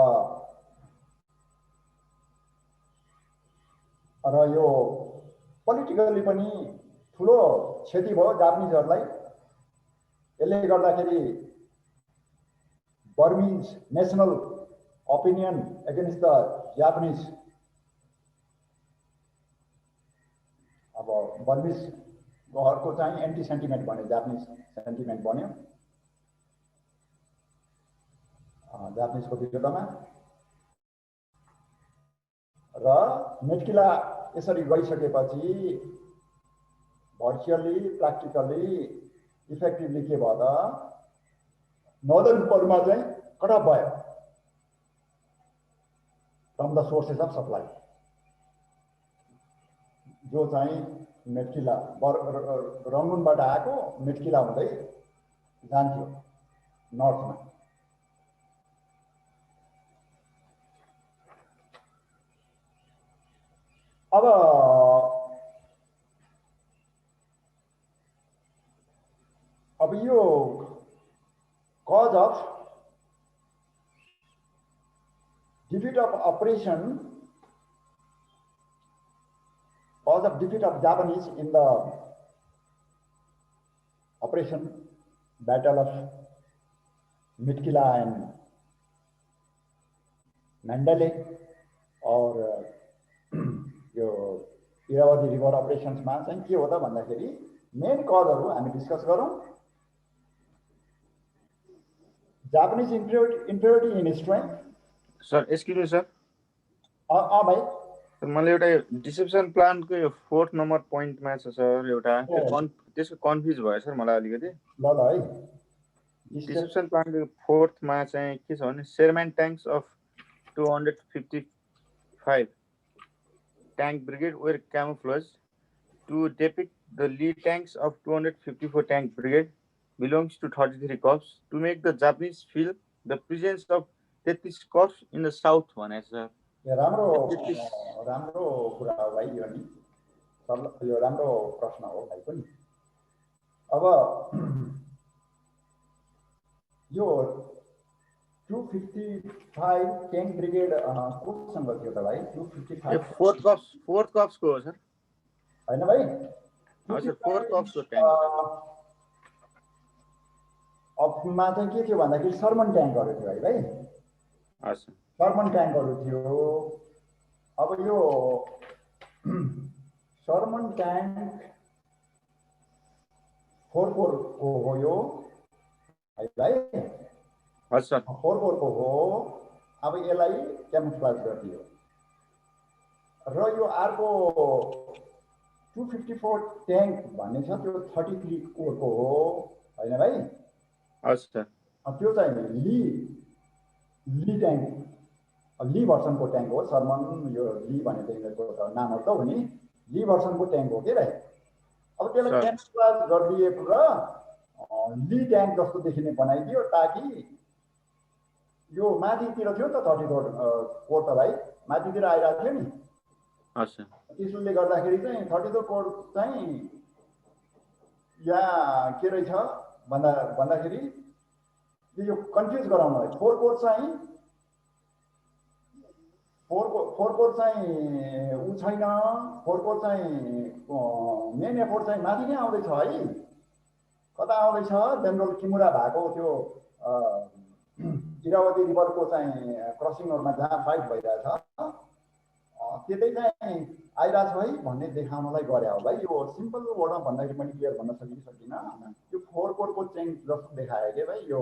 यो पोलिटिकली पनि ठुलो क्षति भयो जापानिजहरूलाई। यसले गर्दाखेरि Burmese national opinion against the Japanese, अब बर्मिजको चाहिँ एन्टी सेन्टिमेन्ट बन्यो, जापानिज सेन्टिमेन्ट बन्यो जापानिजको विरुद्धमा। र मेटकिला यसरी गइसकेपछि भर्चुअली प्र्याक्टिकली इफेक्टिभली के भयो त, नर्दर्न बर्मा चाहिँ कट अफ भयो from the sources of supply, जो चाहिँ मेटकिला रङ्गुनबाट आएको मेटकिला हुँदै जान्थ्यो नर्थमा। अब यो cause of defeat of operation, cause of defeat of Japanese in the operation battle of Mitkila and Mandalay और यो इरावती रिभर अपरेशन्समा चाहिँ के हो त भन्दाखेरि मेन कजहरु हामी डिस्कस गरौँ। Japanese inferiority in strength. Sir excuse me sir, भाइ मैले एउटा डिसेप्सन प्लानको यो 4th नम्बर पोइन्टमा छ सर, एउटा त्यसको कन्फ्युज भयो सर मलाई अलिकति। ल है, डिसेप्सन प्लानको 4th मा चाहिँ के छ भने Sherman tanks of 255 tank brigade were camouflage to depict the lead tanks of 254 tank brigade belongs to 33 corps to make the Japanese feel the presence of 33 corps in the south भनेको छ। राम्रो कुरा हो भाइ, यो नि यो राम्रो प्रश्न हो भाइ पनि। अब यो 255 ट्याङ्क ब्रिगेड कोसँग थियो त भाइ? 255 फोर्थ कर्प्स को हो सर? हैन भाइ, हजुर फोर्थ कर्प्स को ट्याङ्क अफमा चाहिँ के थियो भन्दाखेरि सर्मन ट्याङ्कहरु थियो भाइ। हजुर सर्मन ट्याङ्कहरु थियो। अब यो सर्मन ट्याङ्क 44 को हो यो है भाइ। हजुर 44 को हो। अब यसलाई क्यामोफ्लेज गरिदियो र यो अर्को 254 ट्याङ्क भन्ने छ, त्यो 33 कोर को हो हैन भाइ? हजुर त्यो चाहिँ ली ट्याङ्क, ली भर्सनको ट्याङ्क हो। सर्मन यो ली भनेको यिनीहरूको नाम हो त हो नि, ली भर्सनको ट्याङ्क हो के भाइ। अब त्यसलाई क्यामोफ्लेज गरिदिएको र ली ट्याङ्क जस्तो देखिने बनाइदियो ताकि यो माथितिर थियो त 34 कोर त भाइ, माथितिर आइरहेको थियो नि। हजुर त्यसले गर्दाखेरि चाहिँ 34 कोर चाहिँ यहाँ के रहेछ भन्दाखेरि यो कन्फ्युज गराउनलाई 4 कोर चाहिँ ऊ छैन। 4 कोर चाहिँ मेन एफोर्ट चाहिँ माथि नै आउँदैछ है। कता आउँदैछ? जनरल किमुरा भएको त्यो इरावती रिभरको चाहिँ क्रसिङहरुमा जहाँ फाइट भइरहेछ त्यतै चाहिँ आइरहेछ है भन्ने देखाउनलाई गरे हो भाइ। यो सिम्पल वर्डमा भन्दाखेरि पनि क्लियर भन्न सकिन। यो 4 कोरको चेन्ज जस्तो देखायो के भाइ। यो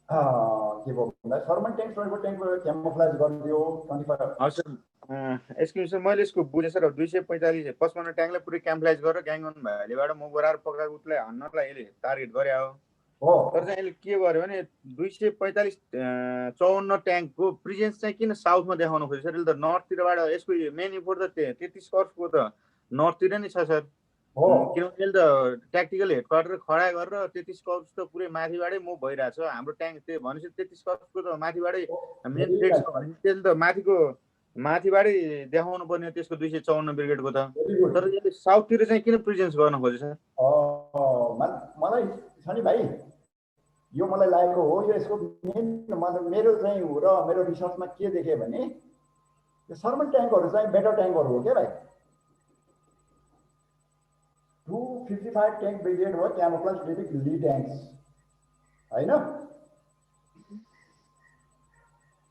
के भयो भन्दा सर्मन ट्याङ्क क्यामोफ्लेज गरिदियो 25। हजुर एक्सक्युज सर, मैले यसको बुझेँ सर। 245 55 ट्याङ्कलाई पुरै क्यामोफ्लेज गरेर ग्याङन भ्यालीबाट म गोराएर पक्राएको उसलाई हान्नलाई यसले टार्गेट गरे हो। तर चाहिँ यसले के गर्यो भने 245 54 ट्याङ्कको प्रेजेन्स चाहिँ किन साउथमा देखाउन खोज्यो सर? यसले त नर्थतिरबाट यसको मेन इफोर्ट त 33 कर्प्सको त नर्थतिर नै छ सर। किनभने यसले त ट्याक्टिकल हेडक्वार्टर खडा गरेर 33 कर्प्स त पुरै माथिबाटै मुभ भइरहेछ। हाम्रो ट्याङ्क त्यो भनेपछि 33 कर्प्सको त माथिबाटै मेन थ्रेट छ भने त्यसले त माथिबाटै देखाउनु पर्ने हो त्यसको 254 ब्रिगेडको त। तर यसले साउथतिर चाहिँ किन प्रेजेन्स गर्न खोज्यो सर? मलाई छ नि भाइ, यो मलाई लागेको हो। यो यसको मेन मेरो चाहिँ र मेरो रिसर्चमा के देखेँ भने यो सर्मन ट्याङ्कहरु चाहिँ बेटर ट्याङ्कहरु हो के भाइ। 55 ट्याङ्क ब्रिगेड हो क्यामोफ्लेज डिफिट ली ट्याङ्क्स हैन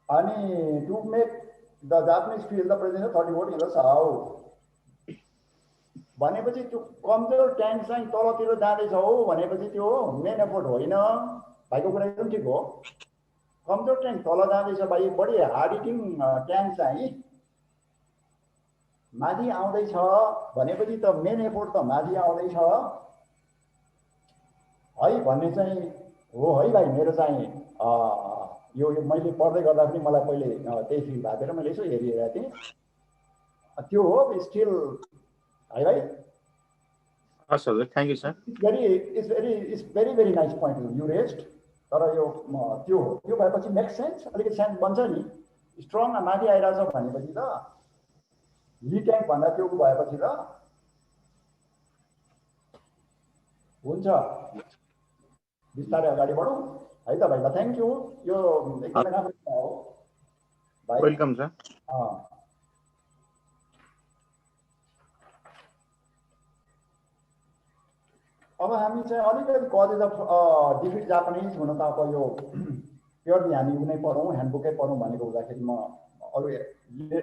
अनि to make the Japanese feel the presence of 30 vote in the south भनेपछि त्यो कमजोर ट्याङ्क चाहिँ तलतिर जाँदैछ हो भनेपछि त्यो मेन एफोर्ट होइन भाइको कुरा एकदम ठिक हो कमजोर ट्याङ्क तल जाँदैछ भाइ बढी हार्ड हिटिङ ट्याङ्क चाहिँ माथि आउँदैछ भनेपछि त मेन एफोर्ट त माथि आउँदैछ है भन्ने चाहिँ हो है भाइ मेरो चाहिँ यो मैले पढ्दै गर्दा पनि मलाई पहिले त्यही फिल भएको थियो र मैले यसो हेरिरहेको थिएँ त्यो हो स्टिल है भाइ हस् हजुर thank you sir it's very nice point you rest तर यो त्यो हो त्यो भएपछि मेक सेन्स अलिकति सेन्स बन्छ नि स्ट्रङ माथि आइरहेछ भनेपछि त ली ट्याङ्क भन्दा त्यो भएपछि त हुन्छ बिस्तारै अगाडि बढौँ है त भाइ ल थ्याङ्क यू यो एकदमै राम्रो हो भाइ वेलकम सर अब हामी चाहिँ अलिकति कलेज अफ डिफिट जापानिज हुन त अब यो प्योरली हामी उनै पढौँ ह्यान्डबुकै पढौँ भनेको हुँदाखेरि म अरू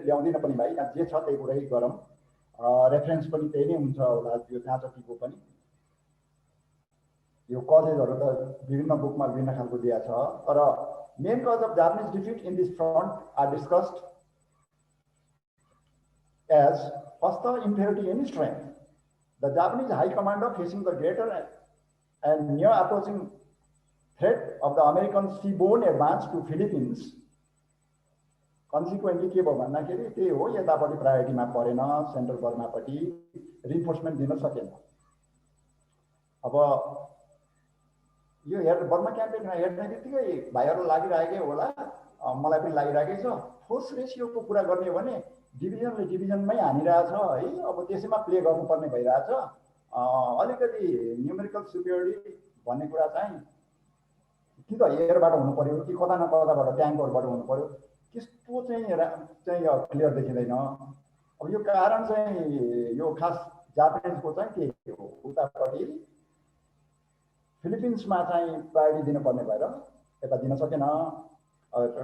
ल्याउँदिनँ पनि भाइ यहाँ जे छ त्यही कुरै गरौँ रेफरेन्स पनि त्यही नै हुन्छ होला यो जहाँ जतिको पनि यो कलेजहरू त विभिन्न बुकमा विभिन्न खालको दिएको छ तर main cause of Japanese defeat in this front are discussed as first the inferiority in strength The Japanese High Commander facing the greater and near approaching threat of the American seaborne advance to Philippines. Consequently, के भयो भन्दाखेरि त्यही हो यतापट्टि प्रायोरिटीमा परेन central बर्मापट्टि reinforcement दिन सकेन अब यो बर्मा क्याम्पेनमा हेर्ने बित्तिकै भाइहरू लागिरहेकै होला मलाई पनि लागिरहेकै छ फोर्स रेसियोको कुरा गर्ने हो भने डिभिजनले डिभिजनमै हानिरहेछ है अब त्यसैमा प्ले गर्नुपर्ने भइरहेछ अलिकति न्युमेरिकल सुपिरियोरिटी भन्ने कुरा चाहिँ कि त एयरबाट हुनु पर्यो कि कता न कताबाट ट्याङ्कहरूबाट हुनु पर्यो त्यस्तो चाहिँ क्लियर देखिँदैन अब यो कारण चाहिँ यो खास जापानिजको चाहिँ के हो उतापट्टि फिलिपिन्समा चाहिँ प्रायोरिटी दिनुपर्ने भएर यता दिन सकेन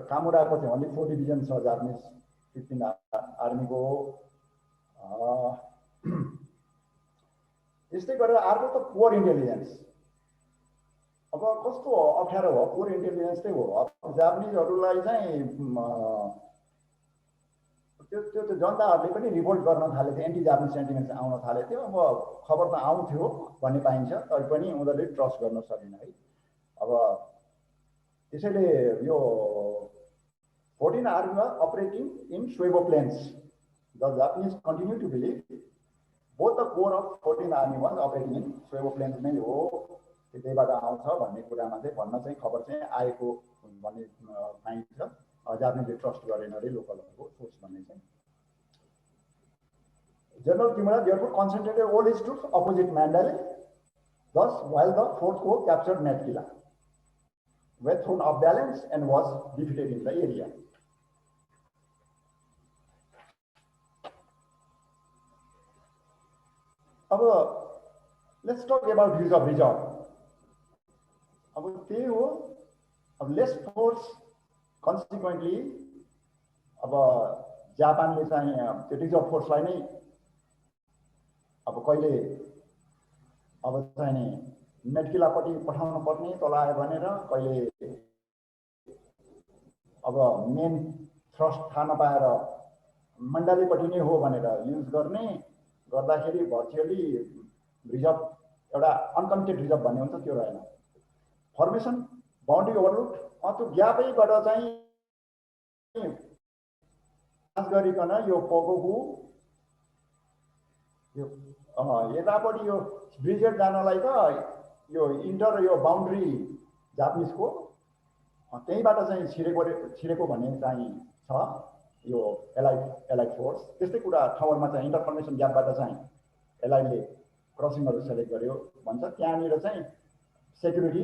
कामुराको चाहिँ अलि 4 डिभिजन छ जापानिज 15 आर्मीको त्यस्तै गरेर अर्को त पुअर इन्टेलिजेन्स अब कस्तो अप्ठ्यारो हो पुअर इन्टेलिजेन्स चाहिँ हो अब जापानिजहरूलाई चाहिँ त्यो जनताहरूले पनि रिभोल्ट गर्न थालेको थियो एन्टी जापानिज सेन्टिमेन्ट्स आउन थालेको थियो अब खबर त आउँथ्यो भन्ने पाइन्छ तर पनि उनीहरूले ट्रस्ट गर्न सकेन है अब त्यसैले यो 14 army were operating in Shuebo Plains. The Japanese continue to believe both the core of 14 army was operating in Shuebo Plains नै हो त्यतैबाट आउँछ भन्ने कुरामा चाहिँ भन्न चाहिँ खबर चाहिँ आएको भन्ने पाइन्छ जापानिजले ट्रस्ट गरेन रे लोकलहरूको सोच भन्ने चाहिँ General Kimura therefore concentrated all his troops opposite Mandalay. Thus, while the fourth corps captured Matkila, were thrown off balance and was defeated in the area. Let's talk about use of reserve. त्यही हो less force consequently जापानले चाहिँ त्यो reserve फोर्सलाई नै कहिले चाहिँ मेटकिलापट्टि पठाउनु पर्ने तल आयो भनेर कहिले मेन थ्रस्ट थाहा नपाएर मण्डलीपट्टि नै हो भनेर युज गर्ने गर्दाखेरि भर्चुअली रिजर्भ एउटा अनकमिटेड रिजर्भ भन्ने हुन्छ त्यो रहेन फर्मेसन बाउन्ड्री ओभरलुड त्यो ग्यापैबाट चाहिँ खास गरिकन यो पोगोको यो यतापट्टि यो ब्रिगेड जानलाई त यो इन्टर यो बाउन्ड्री जापानिजको त्यहीबाट चाहिँ छिरेको भन्ने चाहिँ छ यो एलाइड फोर्स त्यस्तै कुरा ठाउँमा चाहिँ इन्टरफर्मेसन ग्यापबाट चाहिँ एलाइडले क्रसिङहरू सेलेक्ट गर्यो भन्छ त्यहाँनिर चाहिँ सेक्युरिटी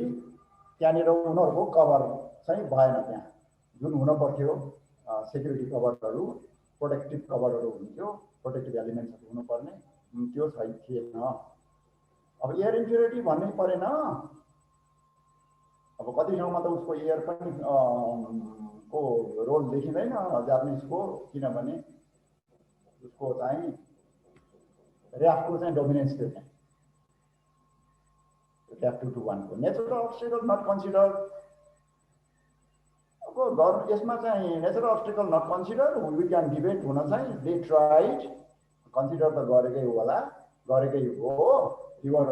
त्यहाँनिर उनीहरूको कभर चाहिँ भएन त्यहाँ जुन हुन पर्थ्यो सेक्युरिटी कभरहरू प्रोटेक्टिभ कभरहरू हुन्थ्यो प्रोटेक्टिभ एलिमेन्ट्सहरू हुनुपर्ने त्यो थिएन अब एयर इन्फ्युरिटी भन्नै परेन, अब कति ठाउँमा त उसको एयर पनि को रोल देखिँदैन जापानिजको, किनभने उसको चाहिँ ऱ्याफको चाहिँ डोमिनेन्स थियो त्यहाँ, ऱ्याफ 221 को नेचुरल अब्स्टेकल नट कन्सिडर। अब यसमा चाहिँ natural obstacle not consider, we can debate हुन चाहिँ दे ट्राइड, कन्सिडर त गरेकै होला, गरेकै हो रिभर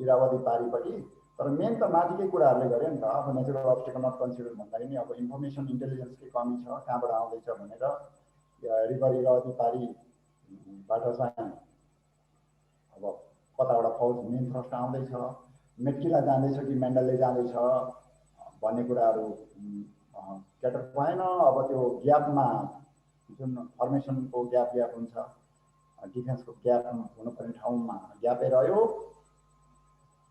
इरावती पारिपट्टि, तर मेन त माथिकै कुराहरूले गरे नि त। अब नेचुरल अब्स्टेकल नट कन्सिडर भन्दाखेरि नि अब इन्फर्मेसन इन्टेलिजेन्सकै कमी छ, कहाँबाट आउँदैछ भनेर रिभर इरावती पारिबाट चाहिँ अब कताबाट फौज मेन थ्रस्ट आउँदैछ, मेट्किला जाँदैछ कि मेन्डलले जाँदैछ भन्ने कुराहरू क्याटर भएन। अब त्यो ग्यापमा जुन फर्मेसनको ग्याप हुन्छ, डिफेन्सको ग्याप हुनुपर्ने ठाउँमा ग्यापै रह्यो,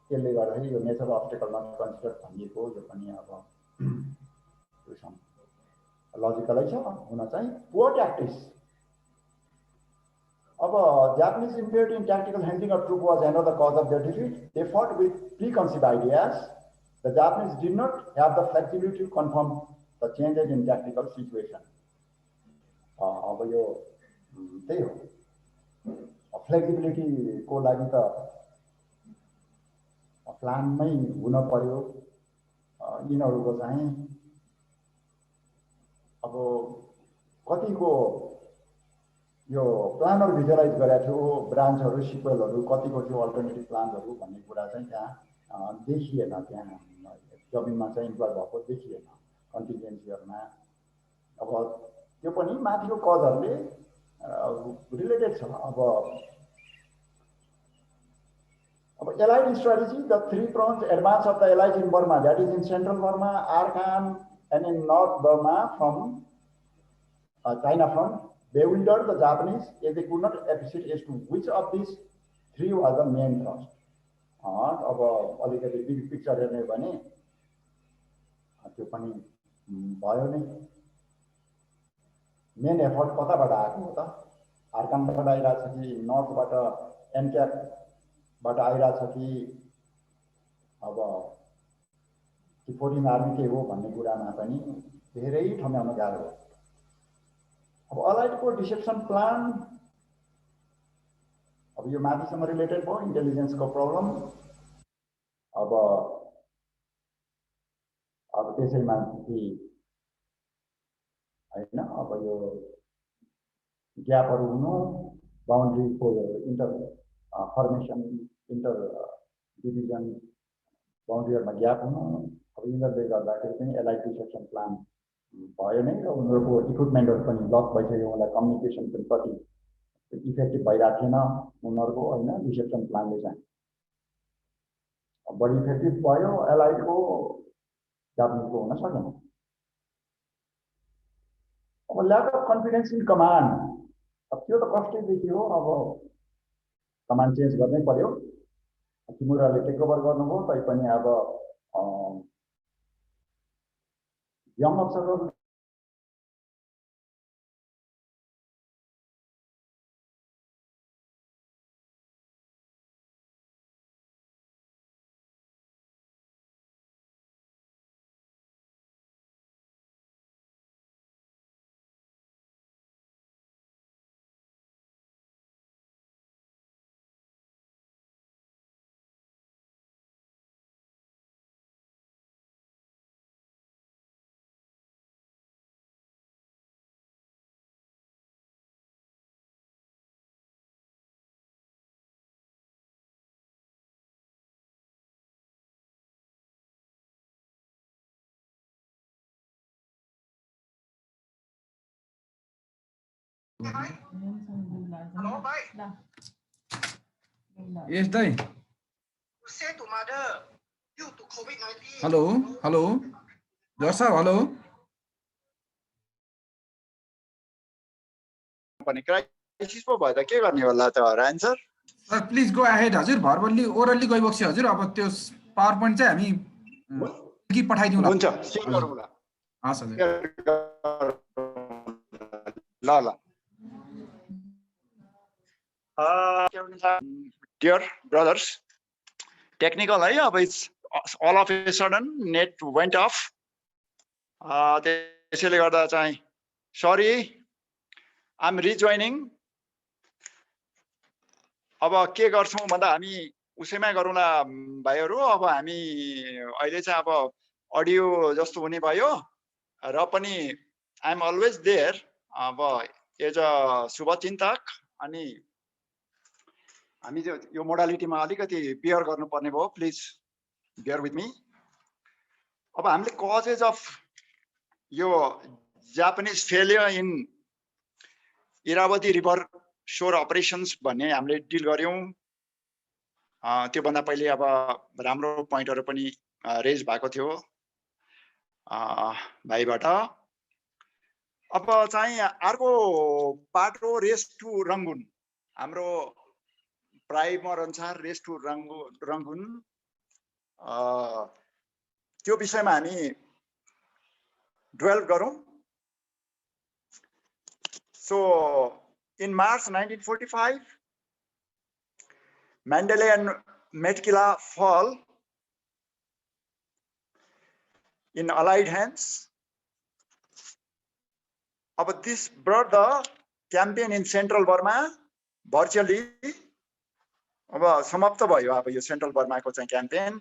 त्यसले गर्दाखेरि यो नेचरल अब्स्टेकल नट कन्सिडर भनिएको यो पनि अब लजिकलै छ हुन चाहिँ। पुअर ट्याक्टिक्स, अब Japanese inferiority in tactical handling of troop was another cause of their defeat. They fought with preconceived ideas. The Japanese did not have the flexibility to confirm the changes in tactical situation. अब यो त्यही हो, flexibility को लागि त प्लानमै हुन पर्यो। यिनीहरूको चाहिँ अब कतिको यो प्लानहरू भिजुअलाइज गरेको थियो, ब्रान्चहरू सिक्वेलहरू कतिको थियो, अल्टरनेटिभ प्लानहरू भन्ने कुरा चाहिँ त्यहाँ देखिएन, त्यहाँ जमिनमा चाहिँ इम्प्लोय भएको देखिएन कन्टिजेन्सीहरूमा। अब त्यो पनि माथिको कजहरूले रिलेटेड छ। अब allied strategy, the 3 prongs advance of the allies in Burma, that is in central Burma, Arakan, and in North Burma from China front, bewildered the Japanese as they could not appreciate as to which of these 3 was the main thrust. अब अलिकति big picture हेर्ने भने त्यो पनि भयो नै। Main effort कताबाट आएको हो त? आर्कानबाट आइरहेछ कि नर्थबाट एनक्यापबाट आइरहेछ कि अब 14 आर्मीकै हो भन्ने कुरामा पनि धेरै ठम्याउन गाह्रो हो। अब अलाइडको डिसेप्सन प्लान, अब यो माथिसँग रिलेटेड भयो, इन्टेलिजेन्सको प्रब्लम। अब त्यसैमा कि हैन, अब यो ग्यापहरू हुनु, बाउन्ड्रीको इन्टर फर्मेसन, इन्टर डिभिजन बाउन्ड्रीहरूमा ग्याप हुनु, अब यिनीहरूले गर्दाखेरि पनि एलाइड डिसेप्सन प्लान भयो नै। र उनीहरूको इक्विपमेन्टहरू पनि लक भइसक्यो, उनीहरूलाई कम्युनिकेसन पनि कति इफेक्टिभ भइरहेको थिएन उनीहरूको, होइन, डिसेप्सन प्लानले चाहिँ बढी इफेक्टिभ भयो एलाइडको, जापानिजको हुन सकेन। अब lack of confidence in command, अब त्यो त कष्टै देखियो। अब कमान्ड चेन्ज गर्नै पर्यो, तिमीहरूले टेक ओभर गर्नुभयो तैपनि अब यङ अफिसरहरू Hello, bye. Yes, Dai. You say to mother due to COVID-19. Hello, hello. Joseph, hello. भने क्राइसिस पो भयो त के गर्ने होला त रायन sir? Sir, please go ahead हजुर, भर्बल्ली ओरल्ली गइबक्छ हजुर। अब त्यो पावर पोइन्ट चाहिँ हामी कि पठाइदिउँ ल। हुन्छ, शेयर गरौँला। हस् हजुर। ल ल। dear brothers, technical है अब it's all of a sudden net went off. त्यसैले गर्दा चाहिँ sorry, I'm rejoining. अब के गर्छौं भन्दा हामी उसैमा गरौँला भाइहरु। अब हामी अहिले चाहिँ अब अडियो जस्तो हुने भयो र पनि I am always there अब एज अ शुभचिन्तक। अनि हामी यो मोडालिटीमा अलिकति बियर गर्नुपर्ने भयो, प्लिज बियर विथ मी। अब हामीले कजेज अफ यो Japanese failure in Irrawaddy river shore operations भन्ने हामीले डिल गर्यौं। त्यो भन्दा पहिले अब राम्रो पोइन्टहरु पनि रेज भएको थियो भाइबाट। अब चाहिँ अर्को पार्ट हो रेस टु रंगून। हाम्रो प्राइमर अनुसार रेस टु रंगून त्यो विषयमा हामी ड्वेल गरौं। So in March 1945, Mandalay and Metkila fall in Allied hands. But this brought the campaign in Central Burma virtually अब समाप्त भयो। अब यो सेन्ट्रल बर्माको चाहिँ क्याम्पेन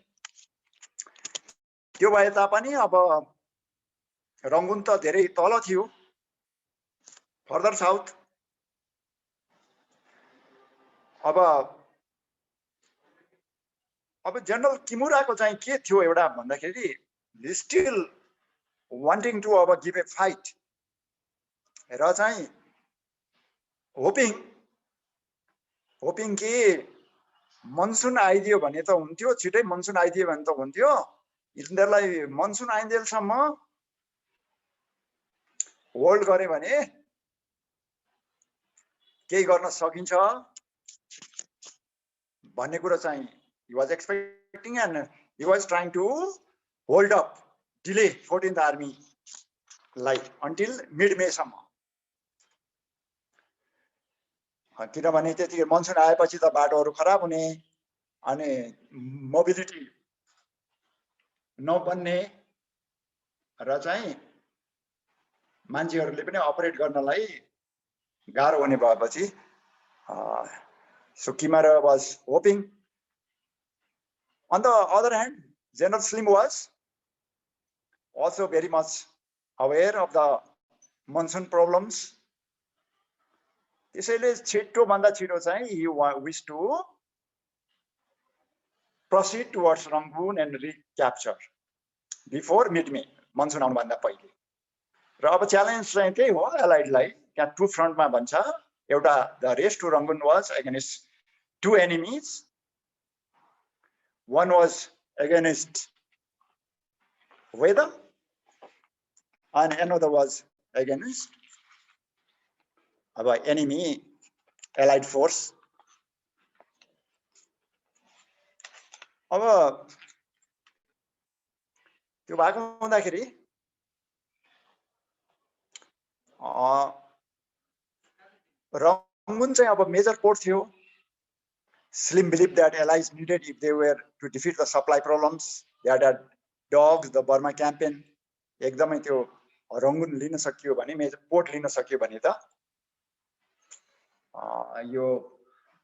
त्यो भए तापनि अब रंगून त धेरै तल थियो, फर्दर साउथ। अब जनरल किमुराको चाहिँ के थियो एउटा भन्दाखेरि स्टिल वान्टिङ टु अब गिभ ए फाइट र चाहिँ होपिङ कि मनसुन आइदियो भने त हुन्थ्यो, छिटै मनसुन आइदियो भने त हुन्थ्यो। यिनीहरुलाई मनसुन आइन्जेलसम्म होल्ड गरे भने केही गर्न सकिन्छ भन्ने कुरा चाहिँ he was expecting and he was trying to hold up, delay 14th Army like until mid-May सम्म। किनभने त्यतिकै मनसुन आएपछि त बाटोहरु खराब हुने अनि मोबिलिटी नबन्ने र चाहिँ मान्छेहरुले पनि अपरेट गर्नलाई गाह्रो हुने भएपछि so Kimura was hoping. On the other hand, General Slim was also very much aware of the monsoon problems. त्यसैले छिटो भन्दा छिटो चाहिँ he wished to proceed towards Rangoon and recapture before mid-May, monsoon आउनु भन्दा पहिले। र अब च्यालेन्ज चाहिँ त्यही हो एलाइडलाई, त्यहाँ टु फ्रन्टमा भन्छ। एउटा the race to Rangoon was against two enemies. One was against weather and another was against our enemy allied force. अब त्यो भएको हुँदाखेरि रंगून चाहिँ अब मेजर पोर्ट थियो। Slim believed that allies needed if they were to defeat the supply problems. They had dogs, the Burma campaign. एकदमै त्यो Rangoon लिन सकियो भने, मेजर पोर्ट लिन सकियो भने त यो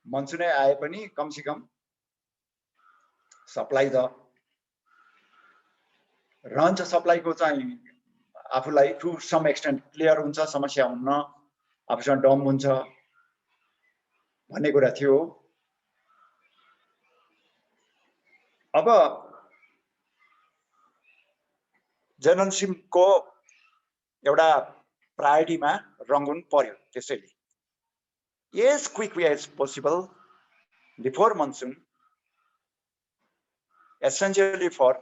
मनसुनै आए पनि कम से कम सप्लाई त रहन्छ। सप्लाईको चाहिँ आफुलाई टु सम एक्सटेन्ट क्लियर हुन्छ, समस्या हुन्न, आफूसँग डम हुन्छ भन्ने कुरा थियो। अब जनरल सिमको एउटा प्रायोरिटीमा रंगून पर्यो। त्यसैले as quickly as possible before monsoon, essentially for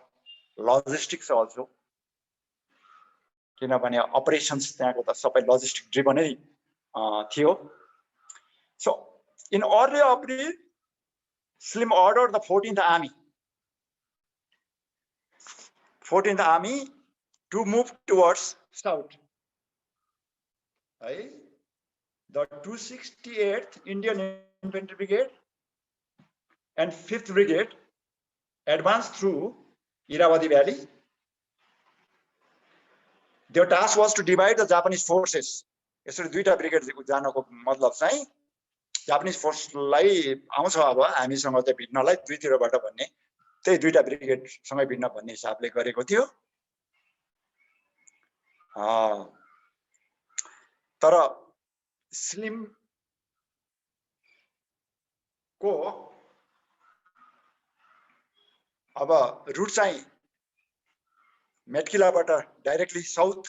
logistics also, किनभने अपरेशन्स त्यहाँको त सबै लजिस्टिक ड्रिभन नै थियो। So in early April, Slim ordered the 14th Army to move towards south. The 268th Indian Infantry Brigade and 5th Brigade advanced through Irrawaddy Valley. Their task was to divide the Japanese forces. यसरी दुईटा brigade जानको मतलब चाहिँ Japanese फोर्सलाई आउँछ अब हामीसँग चाहिँ भिड्नलाई दुईतिरबाट भन्ने त्यही दुईटा ब्रिगेड सँगै भिड्न भन्ने हिसाबले गरेको थियो। तर स्लिम को अब रुट चाहिँ मेटकिलाबाट डाइरेक्टली साउथ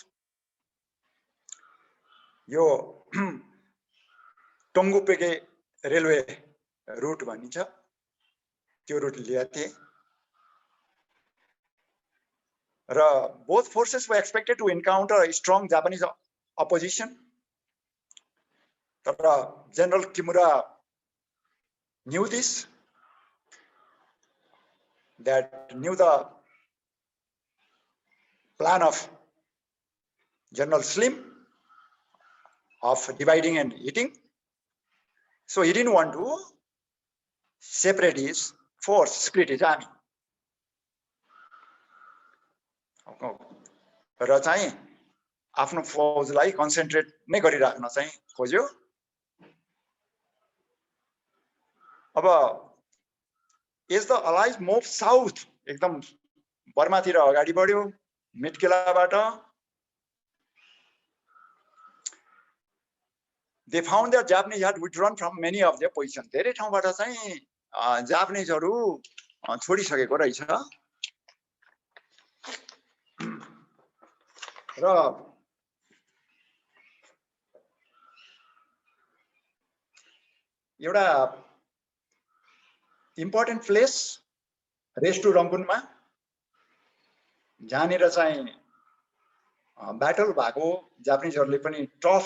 यो टोङ्गुपेके रेलवे रुट भनिन्छ त्यो रुट लिएका थिए र both forces were expected to encounter a strong Japanese opposition. General Kimura knew this, knew the plan of General Slim of dividing and eating. So he didn't want to separate his force, split his army. र चाहिँ आफ्नो फौजलाई concentrate नै गरिराख्न चाहिँ खोज्यो। अब as the allies moved south, एकदम बर्मातिर अगाडि बढ्यो मेटकिलाबाट, they found that Japanese had withdrawn from many of their positions. धेरै ठाउँबाट चाहिँ जापानिजहरु छोडिसकेको रहेछ र एउटा इम्पोर्टेन्ट प्लेस रेस्टु रङ्गुनमा जहाँनिर चाहिँ ब्याटल भएको जापानिजहरुले पनि टफ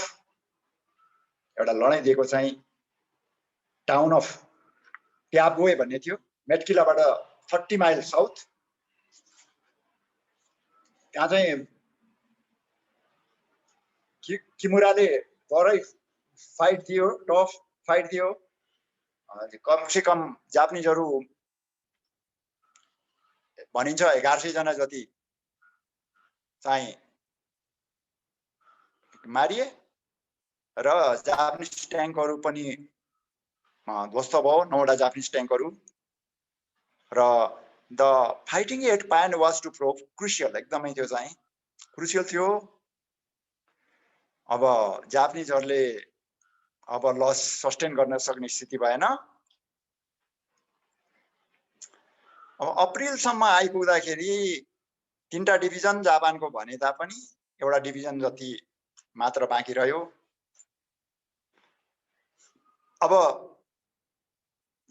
एउटा लडाई दिएको चाहिँ टाउन अफ प्याबोए भन्ने थियो मेटकिलाबाट 30 माइल साउथ। त्यहाँ चाहिँ किमुराले तरै फाइट दियो, टफ फाइट दियो। कम से कम जापानिजहरु भनिन्छ 1100 जना जति चाहिँ मारिए र जापानिज ट्याङ्कहरु पनि ध्वस्त भयो, 9 वटा जापानिज ट्याङ्कहरु। र द फाइटिङ एट प्यान वाज टु प्रुभ क्रुशियल, एकदमै त्यो चाहिँ क्रुशियल थियो। अब जापानिजहरुले अब लस सस्टेन गर्न सक्ने स्थिति भएन। अब अप्रिलसम्म आइपुग्दाखेरि 3टा डिभिजन जापानको भने तापनि एउटा डिभिजन जति मात्र बाँकी रह्यो। अब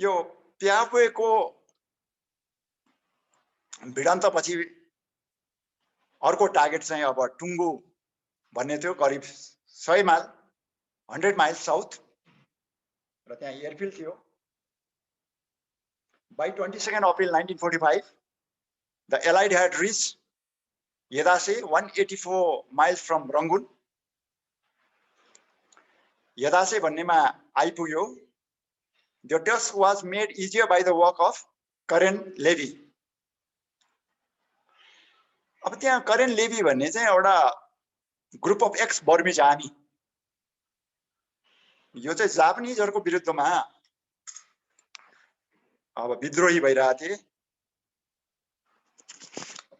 यो प्याबोएको भिडन्तपछि अर्को टार्गेट चाहिँ अब टुङ्गु भन्ने थियो, करिब 100 माइल 100 माइल साउथ र त्यहाँ एयरफिल्ड थियो। By 22nd April 1945, the Allied had reached Yadase, 184 miles from Rangoon. Yadase भन्नेमा आइपुग्यो। The task was made easier by the work of Karen Levy. अब त्यहाँ करेन लेवी भन्ने चाहिँ एउटा group of x Burmese army, यो चाहिँ जापानिजहरुको विरुद्धमा अब विद्रोही भइरहेको थिए।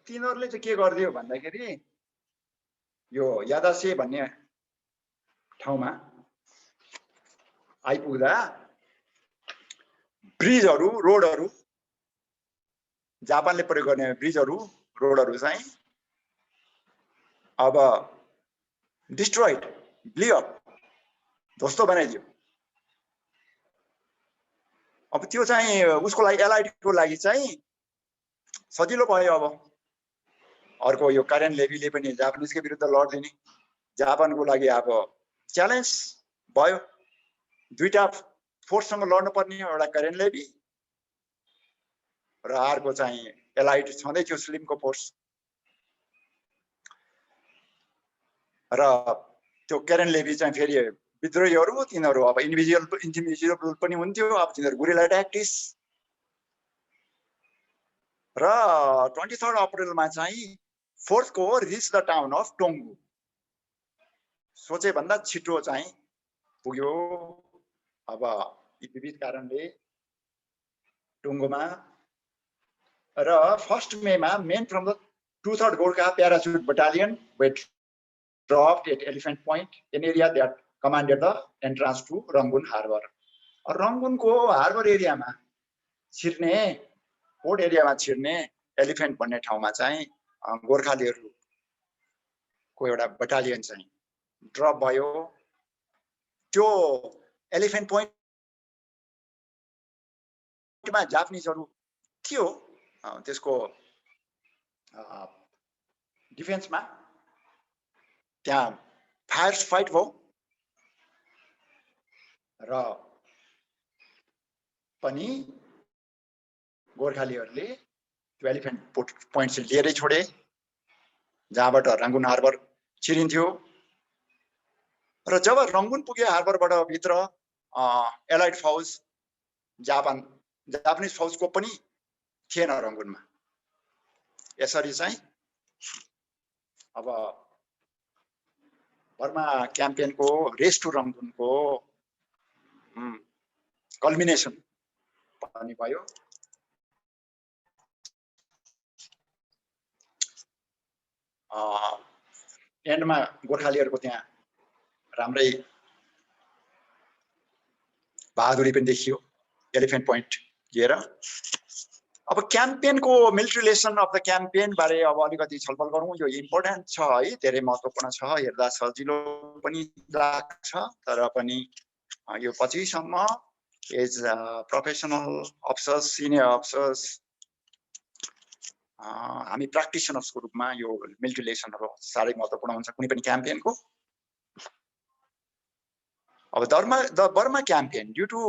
तिनीहरुले चाहिँ के गर्दियो भन्दाखेरि यो यादासे भन्ने ठाउँमा आइपुग्दा ब्रिजहरु, रोडहरु, जापानले प्रयोग गर्ने ब्रिजहरु, रोडहरु चाहिँ अब डिस्ट्रोइड, ब्ली अप, ध्वस्त बनाइदियो। अब त्यो चाहिँ उसको लागि, एलाइडको लागि चाहिँ सजिलो भयो। अब अर्को यो करेन लेवीले पनि जापानिजको विरुद्ध लड्दिने, जापानको लागि अब च्यालेन्ज भयो। दुईटा फोर्ससँग लड्नु पर्ने, एउटा करेन लेवी र अर्को चाहिँ एलाइड छँदै थियो स्लिमको फोर्स। र त्यो करेन लेवी चाहिँ फेरि विद्रोहीहरु, तिनीहरु अब इन्डिभिजुअल पनि हुन्थ्यो। अब तिनीहरु गुरिल्ला ट्याक्टिक्स र 23 अप्रिलमा चाहिँ 4th को रिच द टाउन अफ टोङ्गु। सोचे भन्दा छिटो चाहिँ पुग्यो। अब विविध कारणले टोङ्गुमा र 1 मेमा men from the 2/3 Gurkha parachute battalion were dropped at Elephant Point, an area that commanded the entrance to Rangoon harbor. Rangoon को हार्बर एरियामा छिर्ने पोर्ट एरियामा छिर्ने एलिफेन्ट भन्ने ठाउँमा चाहिँ गोर्खालीहरुको एउटा बटालियन चाहिँ ड्रप भयो। त्यो एलिफेन्ट पोइन्टमा जापानिजहरु थियो, त्यसको डिफेन्समा त्यहाँ फायर फाइट भयो र पनि गोर्खालीहरुले त्यो एलिफेन्ट पोइन्ट चाहिँ लिएरै छोडे, जहाँबाट रंगून हार्बर छिरिन्थ्यो। र जब रंगून पुगे हार्बरबाट भित्र एलाइड फौज जापानिज फौजको पनि थिएन रंगूनमा। यसरी चाहिँ अब बर्मा क्याम्पेनको रेस टु रंगूनको कल्मिनेसन पनि भयो। एन्डमा गोर्खालीहरुको त्यहाँ राम्रै बहादुरी पनि देखियो एलिफेन्ट पोइन्ट लिएर। अब क्याम्पेनको military lesson of the campaign बारे अब अलिकति छलफल गरौँ। यो इम्पोर्टेन्ट छ है, धेरै महत्त्वपूर्ण छ, हेर्दा सजिलो पनि लाग्छ, तर पनि यो पछिसम्म as professional officers, senior officers, हामी प्र्याक्टिसनर्सको रूपमा यो मिलिट्री लेसनहरु साह्रै महत्त्वपूर्ण हुन्छ कुनै पनि क्याम्पेनको। अब the Burma campaign due to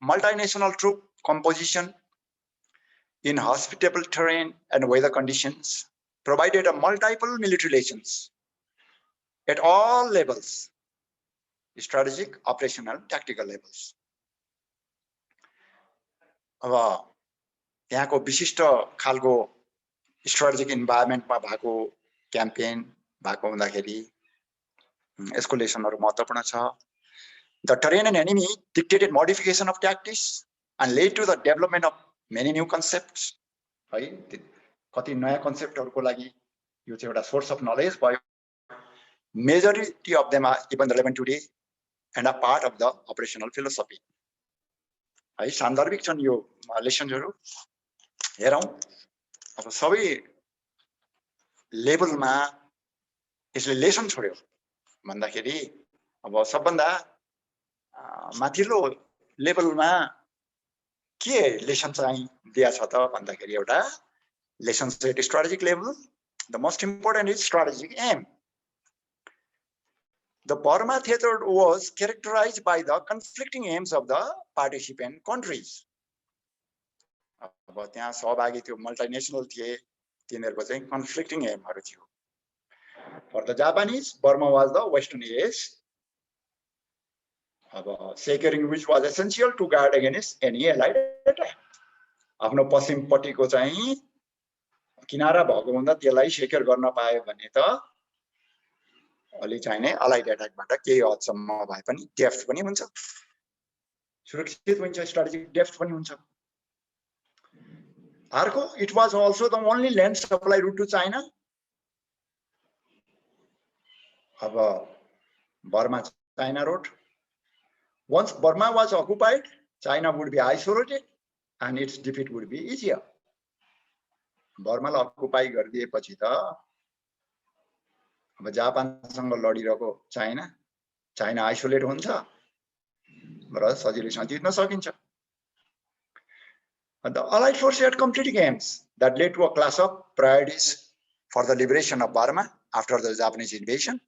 multinational troop composition in hospitable terrain and weather conditions provided a multiple military relations at all levels, strategic, operational, tactical levels. अब त्यहाँको विशिष्ट खालको स्ट्रेटेजिक इन्भाइरोमेन्टमा भएको क्याम्पेन भएको हुँदाखेरि यसको लेसनहरु महत्त्वपूर्ण छ। The terrain and enemy dictated modification of tactics and led to the development of many new concepts, है, कति नयाँ कन्सेप्टहरुको लागि यो चाहिँ एउटा सोर्स अफ नलेज भयो। Majority of them are even relevant today and a part of the operational philosophy, है, सान्दर्भिक छन् यो लेसनहरु। हेरौं अब सबै लेभलमा यसले लेसन छोड्यो भन्दाखेरि अब सबभन्दा माथिल्लो लेभलमा के लेसन चाहिँ दिया छ त भन्दाखेरि एउटा lesson set strategic level. The most important is strategic aim. The Burma theatre was characterised by the conflicting aims of the participant countries. अब त्यहाँ सहभागी थियो मल्टिनेशनल थिए, तिनीहरुको चाहिँ कन्फ्लिक्टिङ एमहरु थियो। For the Japanese Burma was the western edge, अब securing which was essential to guard against any allied attack. आफ्नो पश्चिमपट्टिको चाहिँ किनारा भएको हुँदा त्यसलाई सेक्युर गर्न पायो भने त अलि चाहिने अलाइड एट्याकबाट केही हदसम्म भए पनि डेप्थ पनि हुन्छ, सुरक्षित हुन्छ, स्ट्रेटेजिक डेप्थ पनि हुन्छ। अर्को it was also the only land supply route to China. अब Burma China road. Once Burma was occupied, China would be isolated and its defeat would be easier. Burma लाई occupy गरिदिएपछि त अब जापानसँग लडिरहेको China isolate हुन्छ र सजिलैसँग जित्न सकिन्छ। The Allied forces had completing aims that led to a class of priorities for the liberation of Burma after the Japanese invasion.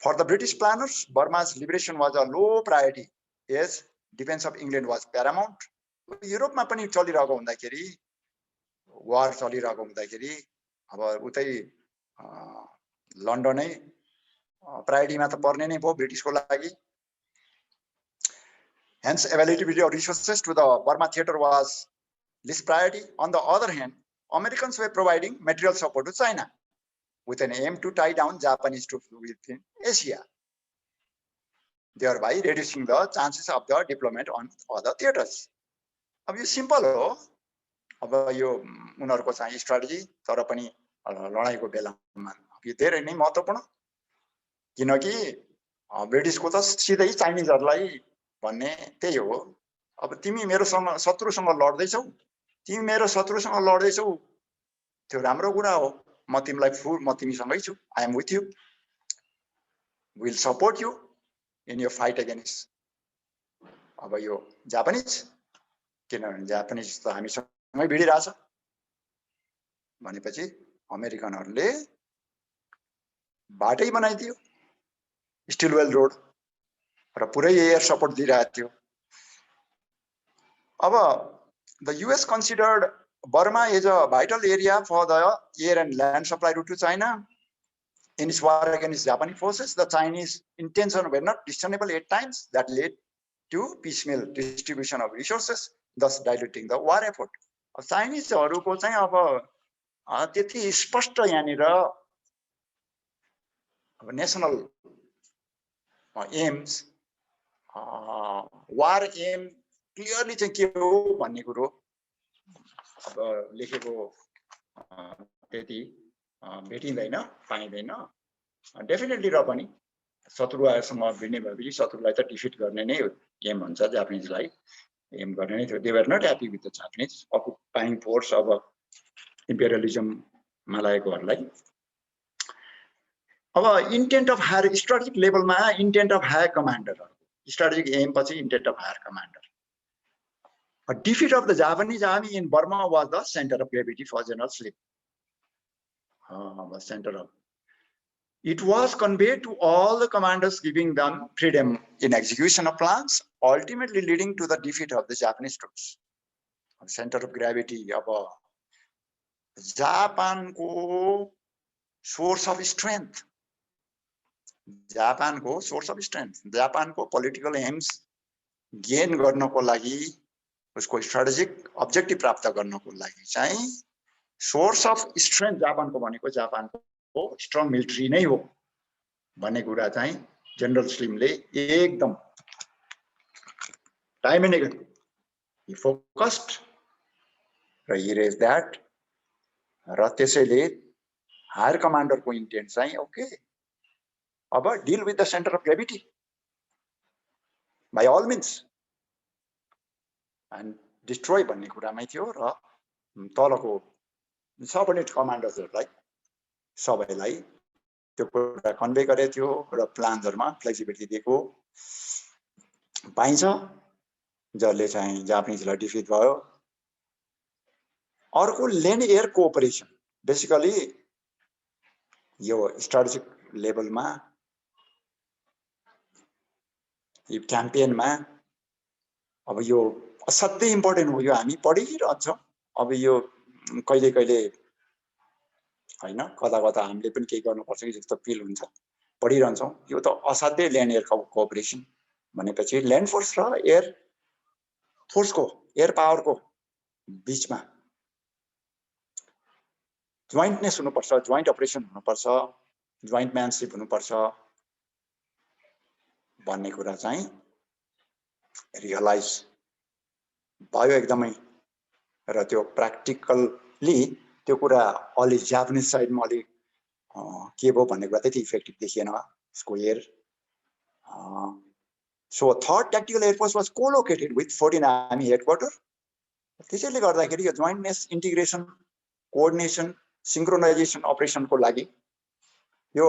For the British planners, Burma's liberation was a low priority as defense of England was paramount. Europe मा पनि चलिरहेको हुँदाखेरि वार चलिरहेको हुँदाखेरि अब उतै लन्डनै प्रायोरिटीमा त पर्ने नै भयो ब्रिटिसको लागि. Hence, availability of resources to the Burma theatre was least priority. On the other hand, Americans were providing material support to China with an aim to tie down Japanese troops within Asia, thereby reducing the chances of the deployment on other theaters. अब यो simple हो, अब यो उनीहरुको चाहिँ strategy, तर पनि लडाईको बेलामा यो धेरै नै महत्त्वपूर्ण, किनकि ब्रिटिसको त सिधै चाइनिजहरुलाई भन्ने त्यही हो, अब तिमी मेरो शत्रुसँग लड्दै छौ, तिमी मेरो शत्रुसँग लड्दै छौ, त्यो राम्रो कुरा हो, म तिमीसँगै छु, I am with you, will support you in your fight against अब यो जापानिज, किनभने जापानिज त हामीसँगै भिडिरहेछ भनेपछि अमेरिकनहरुले बाटै बनाइदियो, स्टिलवेल रोड र पुरै एयर सपोर्ट दिइरहेको थियो। अब the US considered Burma is a vital area for the air and land supply route to China. In its war against Japanese forces, the Chinese intentions were not discernible at times that led to piecemeal distribution of resources, thus diluting the war effort. Chinese हरुको चाहिँ अब त्यति स्पष्ट यहाँनिर अब national aims war aim clearly चाहिँ के हो भन्ने कुरो अब लेखेको त्यति भेटिँदैन, पाइँदैन। डेफिनेटली र पनि शत्रुसँग भिड्ने भएपछि शत्रुलाई त डिफिट गर्ने नै एम हुन्छ, जापानिजलाई एम गर्ने नै थियो। They were not happy with the Japanese occupying force अब इम्पेरियलिजममा लागेकोहरूलाई। अब इन्टेन्ट अफ हायर स्ट्राटेजिक लेभलमा intent of higher commander, strategic aim पछि intent of higher commander. A defeat of the Japanese army in Burma was the center of gravity for General Slim. It was conveyed to all the commanders, giving them freedom in execution of plans, ultimately leading to the defeat of the Japanese troops. Center of gravity of Japan ko source of strength. Japan ko source of strength. Japan ko political aims gain गर्नको लागि, उसको strategic objective प्राप्त गर्नको लागि चाहिँ source of strength जापानको भनेको जापानको स्ट्रङ मिलिट्री नै हो भन्ने कुरा चाहिँ जनरल स्लिमले एकदम time and again he focused र ही रेज दैट, र त्यसैले हायर कमान्डरको इन्टेन्ट चाहिँ ओके अब deal with the centre of gravity by all means and destroy भन्ने कुरामै थियो। र तलको सबर्डिनेट कमान्डर्सहरुलाई सबैलाई त्यो कुरा कन्भे गरेको थियो र प्लान्सहरुमा फ्लेक्सिबिलिटी दिएको पाइन्छ, जसले चाहिँ जापानिजलाई डिफिट भयो। अर्को ल्यान्ड एयर कोअपरेसन, बेसिकली यो स्ट्राटेजिक लेभलमा यो क्याम्पेनमा अब यो असाध्यै इम्पोर्टेन्ट हो, यो हामी पढिरहन्छौँ। अब यो कहिले कहिले हैन कता कता हामीले पनि केही गर्नुपर्छ कि जस्तो फिल हुन्छ, पढिरहन्छौँ। यो त असाध्यै ल्यान्ड एयर कोअपरेसन भनेपछि ल्यान्ड फोर्स र एयर फोर्सको एयर पावरको बीचमा जोइन्टनेस हुनुपर्छ, जोइन्ट अपरेसन हुनुपर्छ, जोइन्ट म्यानसिप हुनुपर्छ भन्ने कुरा चाहिँ रियलाइज भयो एकदमै। र त्यो प्र्याक्टिकली त्यो कुरा अलि जापानिज साइडमा अलि के भयो भन्ने कुरा त्यति इफेक्टिभ देखिएन यसको air. So third tactical air force was collocated with 14 army headquarter. त्यसैले गर्दाखेरि यो जोइन्टनेस, इन्टिग्रेसन, कोअर्डिनेसन, सिंक्रोनाइजेसन अपरेसनको लागि यो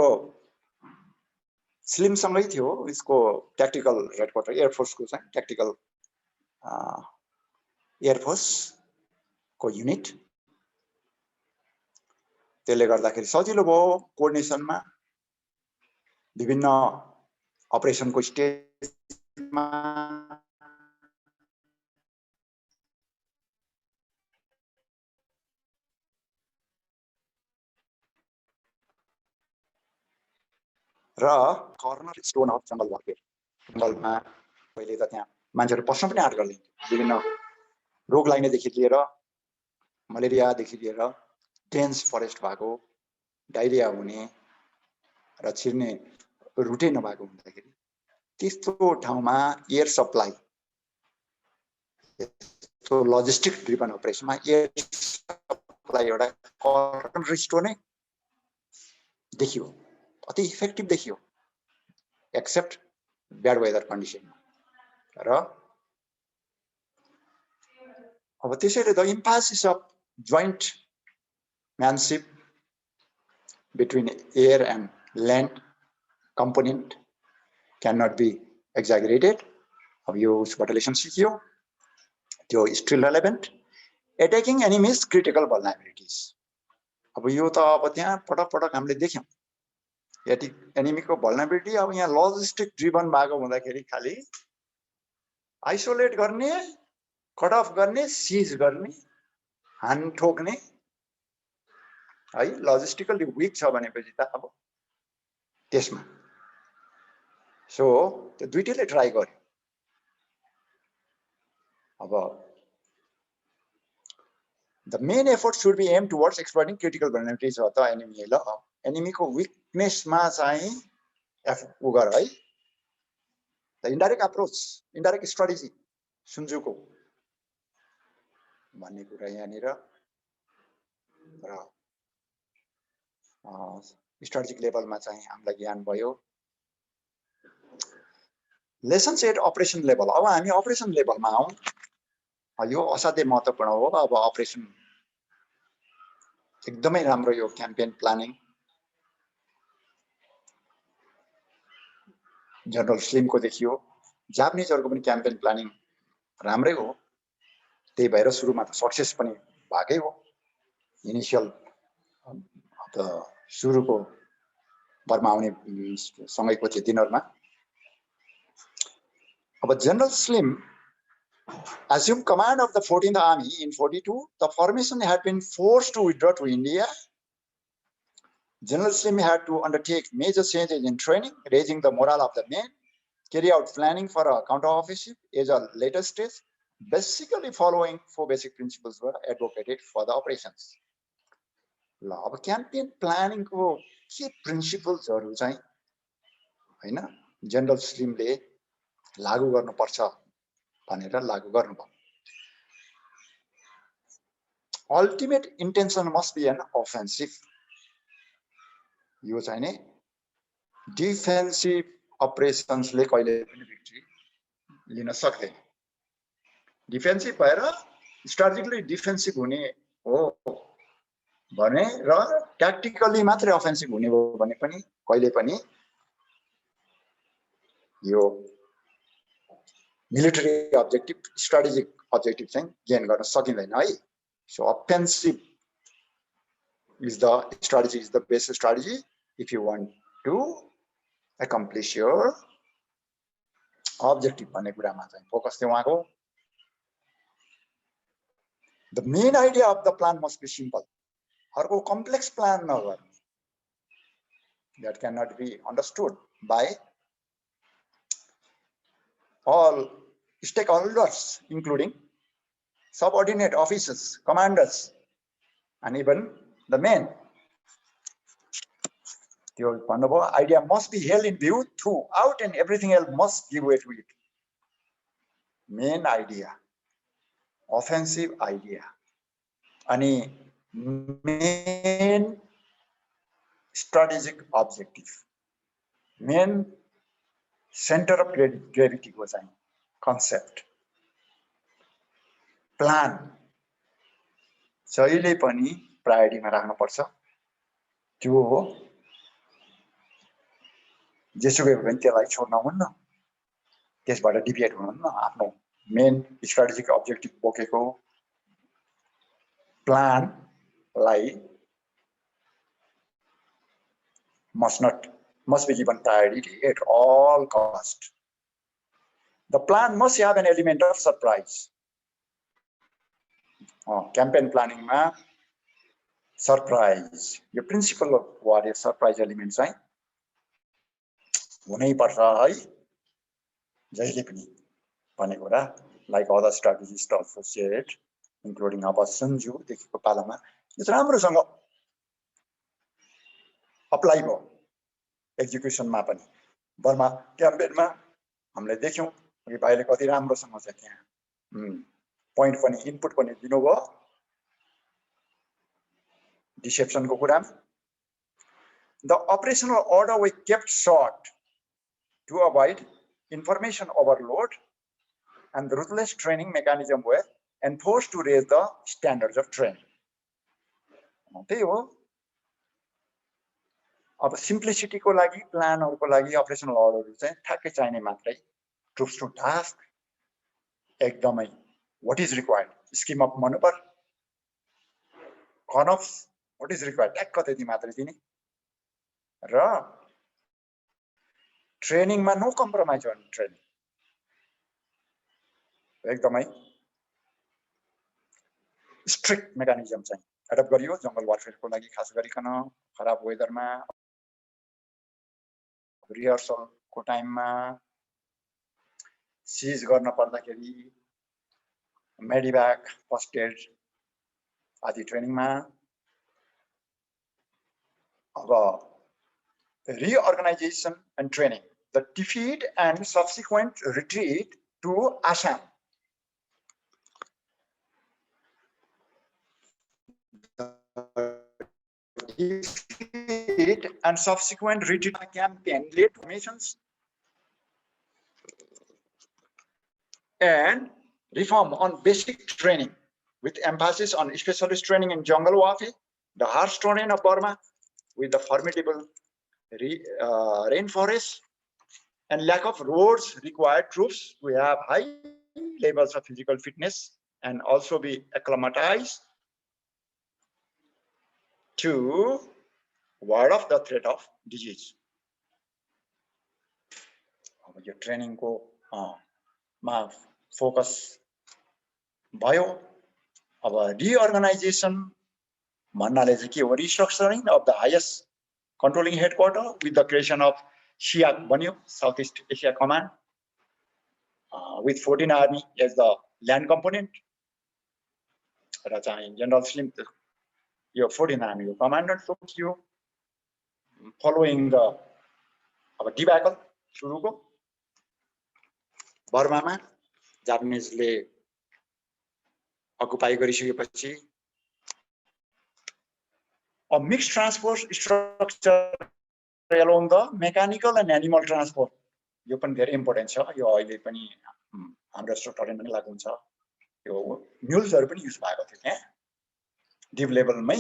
स्लिमसँगै थियो यसको ट्याक्टिकल हेडक्वार्टर, एयरफोर्सको चाहिँ ट्याक्टिकल एयरफोर्सको युनिट। त्यसले गर्दाखेरि सजिलो भयो कोअर्डिनेसनमा, विभिन्न अपरेसनको स्टेजमा र corner stone of jungle warfare. जंगलमा पहिले त त्यहाँ मान्छेहरू पस्न पनि आँट गर्दैन, विभिन्न रोग लाग्नेदेखि लिएर मलेरियादेखि लिएर डेन्स फरेस्ट भएको, डाइरिया हुने र छिर्ने रुटै नभएको हुँदाखेरि त्यस्तो ठाउँमा एयर सप्लाई, यस्तो लजिस्टिक ड्रिभन अपरेसनमा एयर सप्लाई एउटा कर्टन रिस्टोर नै देखियो, अति इफेक्टिभ देखियो एक्सेप्ट ब्याड वेदर कन्डिसनमा। र अब त्यसैले the emphasis of joint manship between air and land component can not be exaggerated. अब यो उसबाट लेसन सिकियो, त्यो still relevant. Attacking enemies critical vulnerabilities, अब यो त अब त्यहाँ पटक पटक हामीले देख्यौँ एनिमीको भल्नरेबिलिटी। अब यहाँ लजिस्टिक ड्रिभन भएको हुँदाखेरि खालि आइसोलेट गर्ने, कट अफ गर्ने, सिज गर्ने, हान ठोक्ने है, लजिस्टिकली विक छ भनेपछि त अब त्यसमा सो त्यो दुईटैले ट्राई गर्यो। अब the main effort should be aim towards exploiting critical vulnerabilities of the enemy. ल एनिमीको विकनेसमा चाहिँ उ गर है, the indirect approach, indirect strategy सुन्जुको भन्ने कुरा यहाँनिर। र स्ट्राटेजिक लेभलमा चाहिँ हामीलाई ज्ञान भयो। लेसन्स एट अपरेसन लेभल, अब हामी अपरेसन लेभलमा आउँ। यो असाध्यै महत्त्वपूर्ण हो। अब अपरेसन एकदमै राम्रो यो क्याम्पेन प्लानिङ जनरल स्लिमको देखियो, जापानिजहरूको पनि क्याम्पेन प्लानिङ राम्रै हो। त्यही भएर सुरुमा त सक्सेस पनि भएकै हो। इनिसियल त सुरुको बर्मा आउने सँगैको थियो दिनहरुमा। अब general slim assumed command of the 14th Army in 42. The formation had been forced to withdraw to India. General Slim had to undertake major changes in training, raising the morale of the men, carry out planning for a counter-offensive as a later stage. Basically, following 4 basic principles were advocated for the operations. अब campaign प्लानिङको के प्रिन्सिपल्सहरु चाहिँ हैन general स्लिमले लागू गर्नुपर्छ भनेर लागू गर्नुभयो। Ultimate intention must be an offensive. यो चाहिँ नि डिफेन्सिभ अपरेसन्सले कहिले पनि भिक्ट्री लिन सक्दैन। डिफेन्सिभ भएर स्ट्राटेजिकली डिफेन्सिभ हुने हो भने र ट्याक्टिकली मात्रै अफेन्सिभ हुने हो भने पनि कहिले पनि यो मिलिटरी अब्जेक्टिभ, स्ट्राटेजिक अब्जेक्टिभ चाहिँ गेन गर्न सकिँदैन है। So offensive is the strategy, is the best strategy if you want to accomplish your objective भन्ने कुरामा चाहिँ फोकस थियो उहाँको। The main idea of the plan must be simple. अर्को कम्प्लेक्स प्लान नगर्नु, that cannot be understood by all stakeholders including subordinate officers, commanders and even the men. त्यो भन्नुभयो idea must be held in view throughout and everything else must give way to it. Main idea, offensive idea, अनि main strategic objective, main center of gravity को चाहिँ concept, plan जहिले पनि प्रायोरिटीमा राख्नुपर्छ। त्यो हो जेसुकै भए पनि त्यसलाई छोड्न हुन्न, त्यसबाट डिभिएट हुनुहुन्न। आफ्नो मेन स्ट्राटेजिक अब्जेक्टिभ बोकेको प्लानलाई must be given priority at all cost. The plan must have an element of surprise. Campaign planning मा surprise, यो principal of war surprise element चाहिँ हुनै पर्छ है जहिले पनि भन्ने कुरा। Like other strategist also shed including अब सन्जुदेखिको पालामा यो चाहिँ राम्रोसँग अप्लाई भयो एक्जिक्युसनमा पनि। बर्मा क्याम्पेनमा हामीले देख्यौँ कि भाइले कति राम्रोसँग चाहिँ त्यहाँ पोइन्ट पनि इनपुट पनि दिनुभयो डिसेप्सनको कुरामा। The operational order were kept short to avoid information overload and the ruthless training mechanism were enforce to raise the standards of training. त्यही हो। अब सिम्प्लिसिटीको लागि प्लानहरूको लागि अपरेसनल अर्डरहरू चाहिँ ठ्याक्कै चाहिने मात्रै। ट्रुप्स टु टास्क एकदमै what is required scheme of manoeuvre conops what is required ट्याक्क त्यति मात्रै दिने र ट्रेनिङमा नो कम्प्रोमाइज अन ट्रेनिङ एकदमै स्ट्रिक्ट मेकानिजम चाहिँ एडप्ट गरियो जंगल वारफेयरको लागि खास गरिकन खराब वेदरमा रिहर्सलको टाइममा सिज गर्न पर्दाखेरि मेडिभ्याक फर्स्ट एड आदि ट्रेनिङमा। अब reorganization and training, the defeat and subsequent retreat to Assam. Defeat and subsequent retreat campaign led formations and reform on basic training with emphasis on specialist training in jungle warfare, the harsh terrain of Burma with the formidable rainforests and lack of roads required troops we have high levels of physical fitness and also be acclimatized to ward off the threat of disease. Your training को मा focus भयो। अब reorganization भन्नाले चाहिँ के हो restructuring of the highest controlling headquarter with the creation of SEAC बन्यो Southeast Asia Command with 14 army as the land component र चाहिँ जनरल स्लिम यो 14 आर्मी को कमान्डर थियो following the अब डिब्याकल सुरुको बर्मामा जापानिजले अकुपाई गरिसकेपछि a mixed transport structure along the mechanical and animal transport यो पनि धेरै इम्पोर्टेन्ट छ। यो अहिले पनि हाम्रो स्ट्रक्चरमा पनि लागु हुन्छ। यो म्युल्सहरु पनि युज भएको थियो त्यहाँ डिप लेभलमै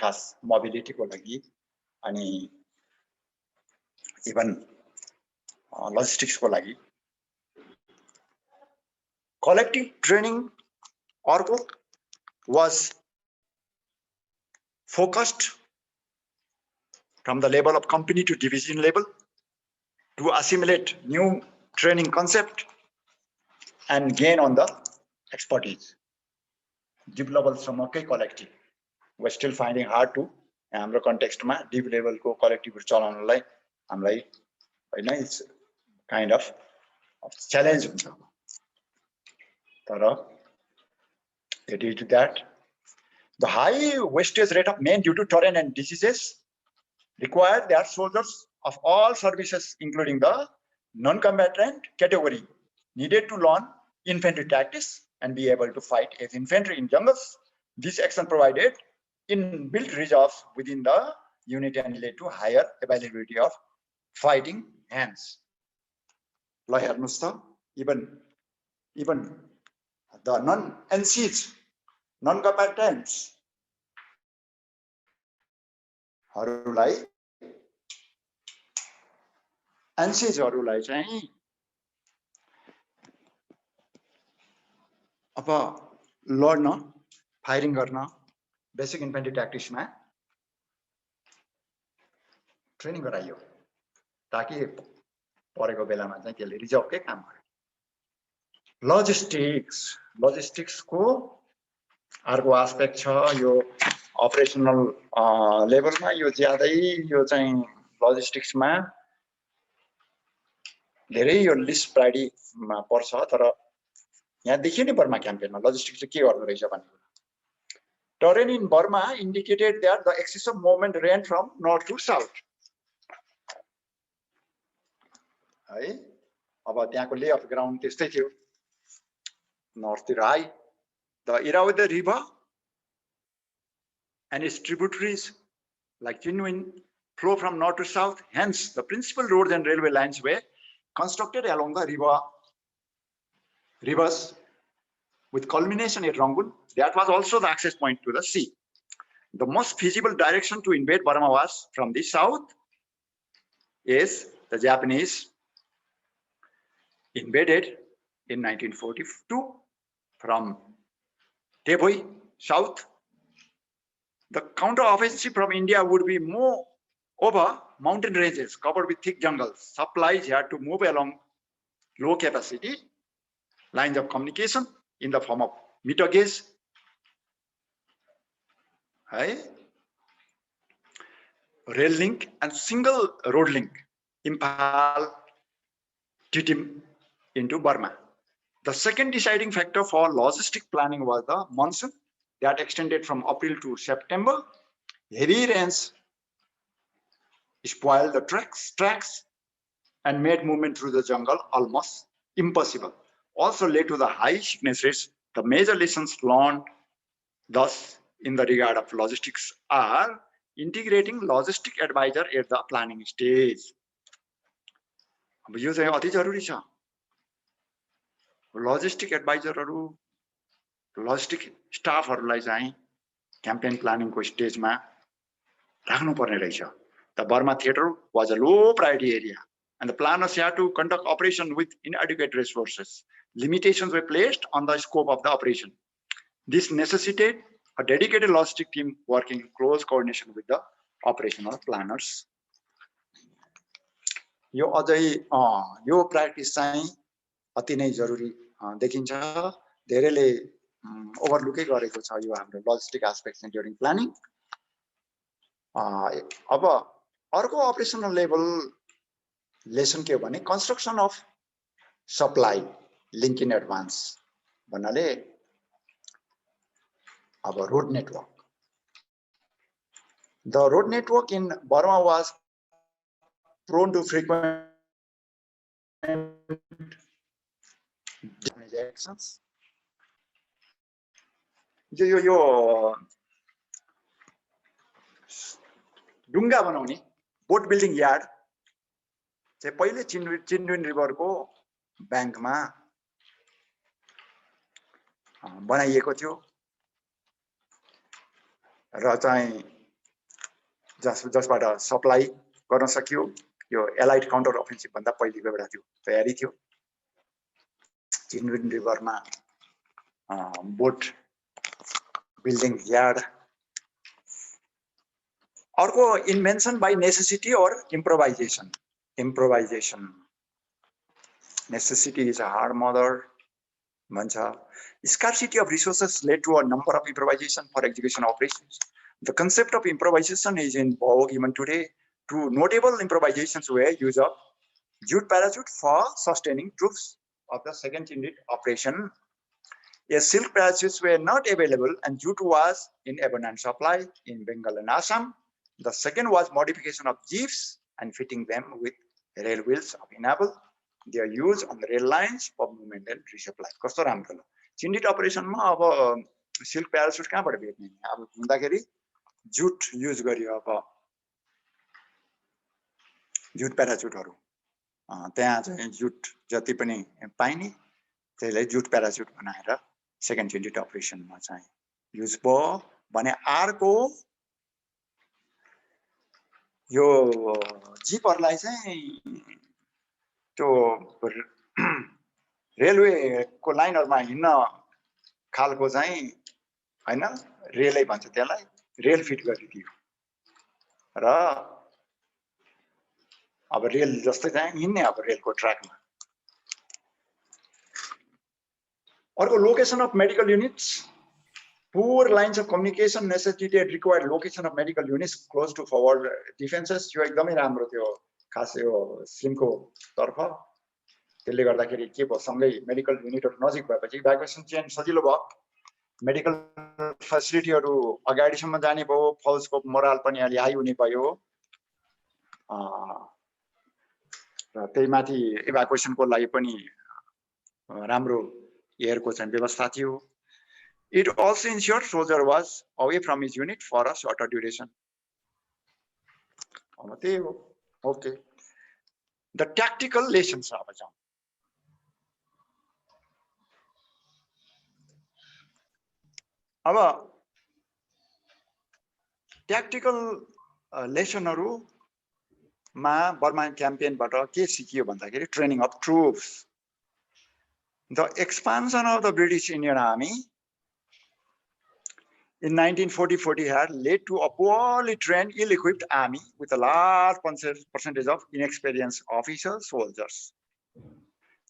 खास मोबिलिटीको लागि अनि इभन लजिस्टिक्सको लागि। कलेक्टिभ ट्रेनिङ अर्को was focused from the level of company to division level to assimilate new training concept and gain on the expertise. Deep level सम्मकै collective we're still finding hard to हाम्रो context मा deep level को collective चलाउनलाई हामीलाई हैन it's kind of challenge हुन्छ। तर due to that the high wastage rate of men due to terrain and diseases required their soldiers of all services including the non-combatant category needed to learn infantry tactics and be able to fight as infantry in jungles. This action provided inbuilt reserves within the unit and led to higher availability of fighting hands. ल हेर्नुस् त even the non-NCs non-combatants हरूलाई NCs हरूलाई चाहिँ अब लड्न firing गर्न basic infantry ट्याक्टिक्समा training गराइयो ताकि परेको बेलामा चाहिँ त्यसले रिजर्भकै काम गर्यो। लजिस्टिक्स को अर्को एस्पेक्ट छ यो अपरेशनल लेभलमा यो ज्यादै यो चाहिँ लजिस्टिक्समा धेरै यो लिस्ट प्रायोरिटीमा पर्छ। तर यहाँ देखियो नि बर्मा क्याम्पेनमा लजिस्टिक्स चाहिँ के गर्दो रहेछ भन्ने कुरा. Terrain in Burma indicated that the axis of movement ran from north to south. है अब त्यहाँको lay of ground त्यस्तै थियो. North तिर high. The Irrawaddy River and its tributaries like Chinwin flow from north to south. Hence, the principal roads and railway lines were constructed along the rivers with culmination at Rangoon. That was also the access point to the sea. The most feasible direction to invade Burma was from the south. Yes, the Japanese invaded in 1942 from Teboi south. The counter-offensive from India would be more over mountain ranges covered with thick jungles. Supplies had to move along low capacity lines of communication in the form of meter gauge, rail link and single road link, Imphal, Titim into Burma. The second deciding factor for logistic planning was the monsoon that extended from April to September. Heavy rains spoiled the tracks and made movement through the jungle almost impossible. Also led to the high sickness rates. The major lessons learned thus in the regard of logistics are integrating logistic advisor at the planning stage. अब यो चाहिँ अति जरुरी छ. Logistic advisorहरु logistic staffहरुलाई चाहिँ campaign planning को स्टेजमा राख्नु पर्ने रहेछ. The Burma theater was a low priority area and the planners had to conduct operation with inadequate resources. Limitations were placed on the scope of the operation. This necessitated a dedicated logistic team working in close coordination with the operational planners. यो अझै यो practice चाहिँ अति नै जरुरी देखिन्छ. धेरैले ओभरलुकै गरेको छ यो हाम्रो लजिस्टिक एस्पेक्ट्स ड्युरिङ प्लानिङ. अब अर्को अपरेसनल लेभल लेसन के हो भने construction of supply link in advance भन्नाले अब road network. The road network in Burma was prone to frequent actions. यो ढुङ्गा बनाउने बोट बिल्डिङ यार्ड चाहिँ पहिले चिन्डुन रिभरको ब्याङ्कमा बनाइएको थियो र चाहिँ जसबाट सप्लाई गर्न सकियो. यो एलाइट काउन्टर अफेन्सिभ भन्दा पहिलेको एउटा थियो तयारी थियो. चिन्डुन रिभरमा बोट बिल्डिङ यार्ड. अर्को इन्भेन्सन बाई नेसेसिटी और improvisation. Necessity is a hard mother भन्छ. Scarcity of resources led to a number of improvisation for execution operations. The concept of improvisation is in vogue even today. Two notable improvisations were use of jute parachute for sustaining troops of the second unit operation. As silk parachutes were not available and jute was in abundant supply in Bengal and Assam. The second was modification of jeeps and fitting them with rail wheels of enable their use on the rail lines for movement and resupply. कस्तो राम्रो. चिन्डिट अपरेसनमा अब silk parachute कहाँबाट भेट्ने? अब हुँदाखेरि जुट use गरियो. अब जुट प्यारासुटहरु त्यहाँ चाहिँ जुट जति पनि पाइने त्यसलाई जुट प्यारासुट बनाएर सेकेन्ड चिन्डिट अपरेसनमा चाहिँ युज भयो भने. अर्को यो जीपहरुलाई चाहिँ त्यो रेलवे को लाइनहरुमा हिँड्न खालको चाहिँ हैन रेलै भन्छ त्यसलाई, रेल फिट गरिदियो र अब रेल जस्तै चाहिँ हिँड्ने अब रेलको ट्र्याकमा. अर्को location of medical units. Poor lines of communication necessitated required location of medical units close to forward defenses. यो एकदमै राम्रो थियो खास यो सिमको तर्फ. त्यसले गर्दाखेरि के भयो, सँगै मेडिकल युनिटहरू नजिक भएपछि इभ्याकुएसन चेन सजिलो भयो, मेडिकल फेसिलिटीहरू अगाडिसम्म जाने भयो, फौजको मोरल पनि अलि हाई हुने भयो र त्यही माथि इभ्याकुएसनको लागि पनि राम्रो एयरको चाहिँ व्यवस्था थियो। It also ensured soldier was away from his unit for a shorter duration. Okay. The tactical lessons अब जाऊँ। अब tactical लेसनहरुमा बर्मा क्याम्पेनबाट के सिकियो भन्दाखेरि training of troops. The expansion of the British Indian Army in 1940 had led to a poorly trained, ill-equipped army with a large percentage of inexperienced officers, soldiers.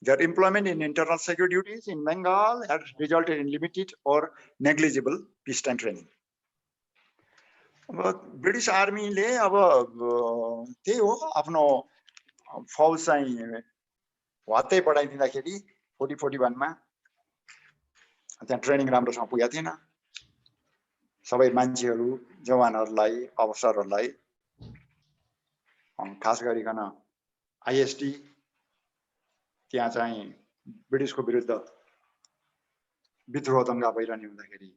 Their employment in internal security duties in Bengal had resulted in limited or negligible peacetime training. British Army ले अब त्यही हो आफ्नो फौज चाहिँ वातै बढाइदिँदाखेरि 40-41 मा त्यहाँ training राम्रोसँग पुगेको थिएन। सबै मान्छेहरू जवानहरूलाई अफसरहरूलाई खास गरिकन आईएसटी त्यहाँ चाहिँ ब्रिटिसको विरुद्ध विद्रोह दंगा भइरहने हुँदाखेरि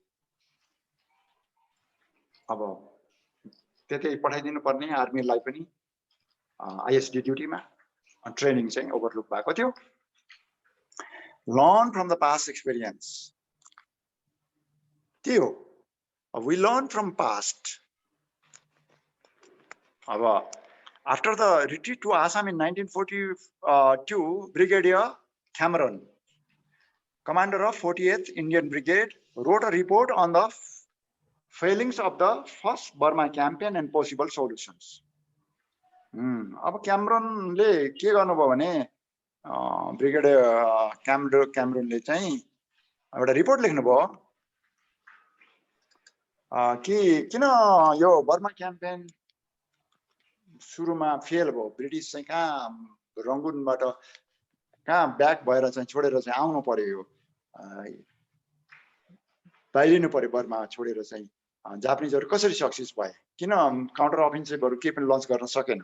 अब त्यतै पठाइदिनु पर्ने आर्मीलाई पनि आईएसडी ड्युटीमा ट्रेनिङ चाहिँ ओभरलुक भएको थियो। Learn from the past experience. त्यही हो, we learn from past. After the retreat to Assam in 1942, Brigadier Cameron, commander of 48th Indian Brigade, wrote a report on the failings of the first Burma campaign and possible solutions. अब क्यामरनले के गर्नुभयो भने brigadier क्यामरनले चाहिँ एउटा report लेख्नुभयो कि किन यो बर्मा क्याम्पेन सुरुमा फेल भयो, ब्रिटिस चाहिँ कहाँ रंगुनबाट कहाँ ब्याक भएर चाहिँ छोडेर चाहिँ आउनु पर्यो, यो बाहिरिनु पर्यो बर्मा छोडेर चाहिँ जापानिजहरु कसरी सक्सेस भए, किन काउन्टर अफेन्सिभहरु के पनि लन्च गर्न सकेन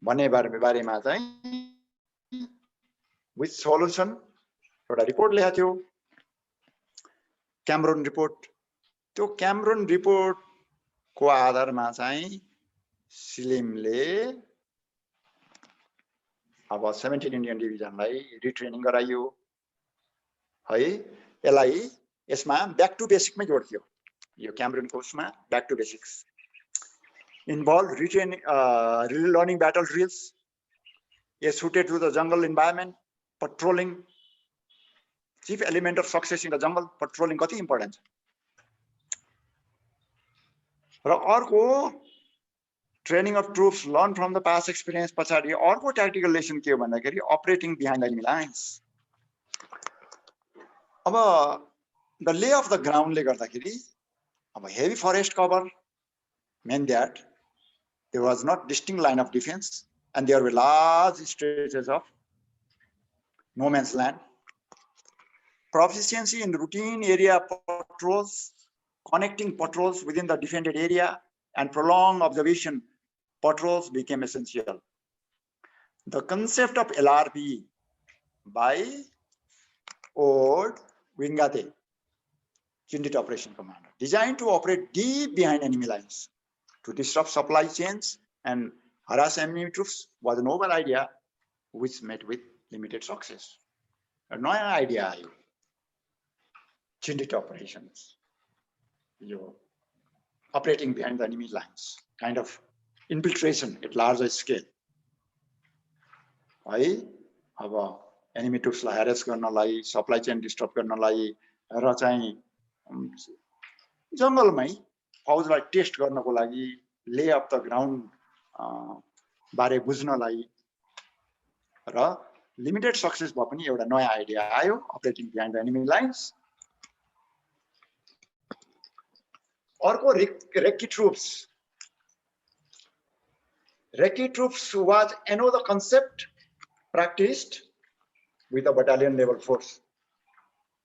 भन्ने बारेमा चाहिँ विथ सोलुसन एउटा रिपोर्ट ल्याएको थियो, क्यामरन रिपोर्ट। त्यो क्यामरन रिपोर्ट को आधारमा चाहिँ सिलिमले अब 17 इन्डियन डिभिजनलाई रिट्रेनिङ गराइयो है। यसलाई यसमा ब्याक टु बेसिकमै जोड्थ्यो, यो क्यामरनको उसमा back to basics involve retraining learning battle drills suited to the jungle environment, patrolling, chief element of success in the jungle, patrolling कति इम्पोर्टेन्ट छ। र अर्को training of troops learn from the past experience पछाडि अर्को tactical lesson के हो भन्दाखेरि operating behind enemy lines. अब द ले अफ द ग्राउन्डले गर्दाखेरि अब heavy forest cover meant that there was not distinct line of defense and there were large stretches of no man's land. Proficiency in routine area patrols, connecting patrols within the defended area, and prolonged observation patrols became essential. The concept of LRP by Old Wingate, Unit Operation Commander, designed to operate deep behind enemy lines to disrupt supply chains and harass enemy troops, was a novel idea which met with limited success. A new idea, unit operations, operating behind the enemy lines, kind of infiltration at larger scale. है अब enemy troops लाई harass गर्नलाई, supply chain disrupt गर्नलाई र चाहिँ जंगलमै फौजलाई test गर्नको लागि, ले अफ द ग्राउन्ड बारे बुझ्नलाई र लिमिटेड सक्सेस भए पनि एउटा नयाँ आइडिया आयो, operating behind the enemy lines. अर्को recce troops. Recce troops was another concept practiced with a battalion level force,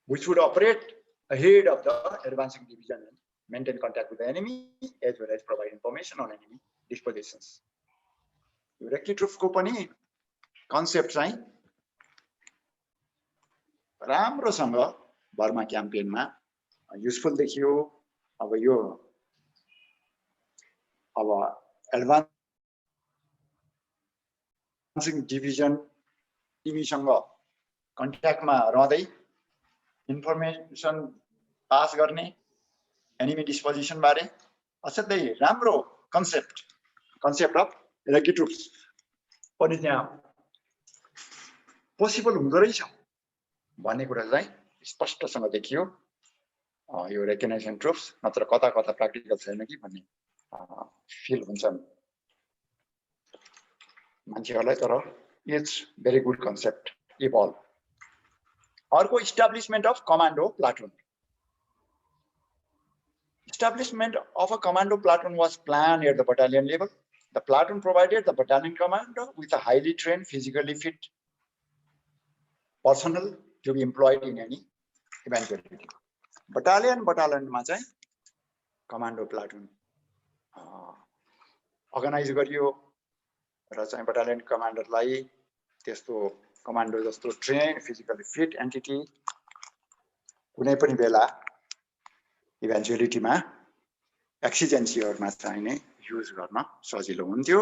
which would operate ahead of the advancing division and maintain contact with the enemy, as well as provide information on enemy dispositions. Recce troops को पनि concept चाहिँ राम्रोसँग Burma क्याम्पेनमा useful देखियो। अब यो अब एडभान्सिङ division टिमीसँग कन्ट्याक्टमा रहँदै इन्फर्मेसन पास गर्ने एनिमी डिस्पोजिसन बारे असाध्यै राम्रो कन्सेप्ट अफ रेकी ट्रुप्स पनि त्यहाँ पोसिबल हुँदो रहेछ भन्ने कुरा चाहिँ स्पष्टसँग देखियो। यो रेकग्नाइजेसन ट्रुप्स नत्र कता कता प्र्याक्टिकल छैन कि भन्ने फिल हुन्छ मान्छेहरूलाई, तर it's very good concept evolve. अर्को establishment of commando platoon. Establishment of a commando platoon was planned at the battalion level. The platoon provided the battalion commander with a highly trained, physically fit personnel to be employed in any eventuality. Battalion मा चाहिँ commando platoon organize गरियो र चाहिँ battalion commander लाई त्यस्तो commando जस्तो trained, physically fit entity कुनै पनि बेला इभेन्चुअलिटीमा एक्सिजेन्सीहरुमा चाहिने युज गर्न सजिलो हुन्थ्यो।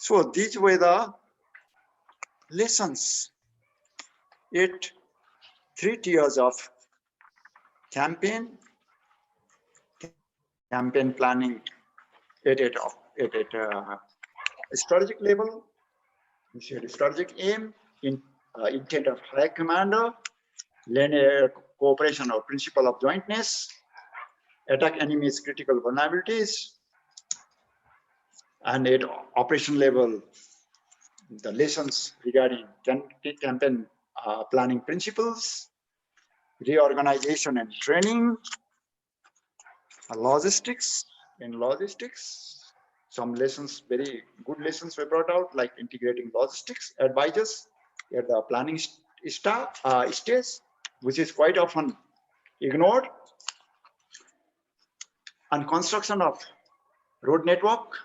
So this way the lessons at 3 tiers of campaign planning at strategic level, strategic aim, intent of high commander, linear cooperation or principle of jointness, attack enemy's critical vulnerabilities, and at operation level, the lessons regarding campaign planning principles, reorganization and training, logistics. In logistics, some lessons, very good lessons were brought out, like integrating logistics advisors at the planning stage, which is quite often ignored, and construction of road network,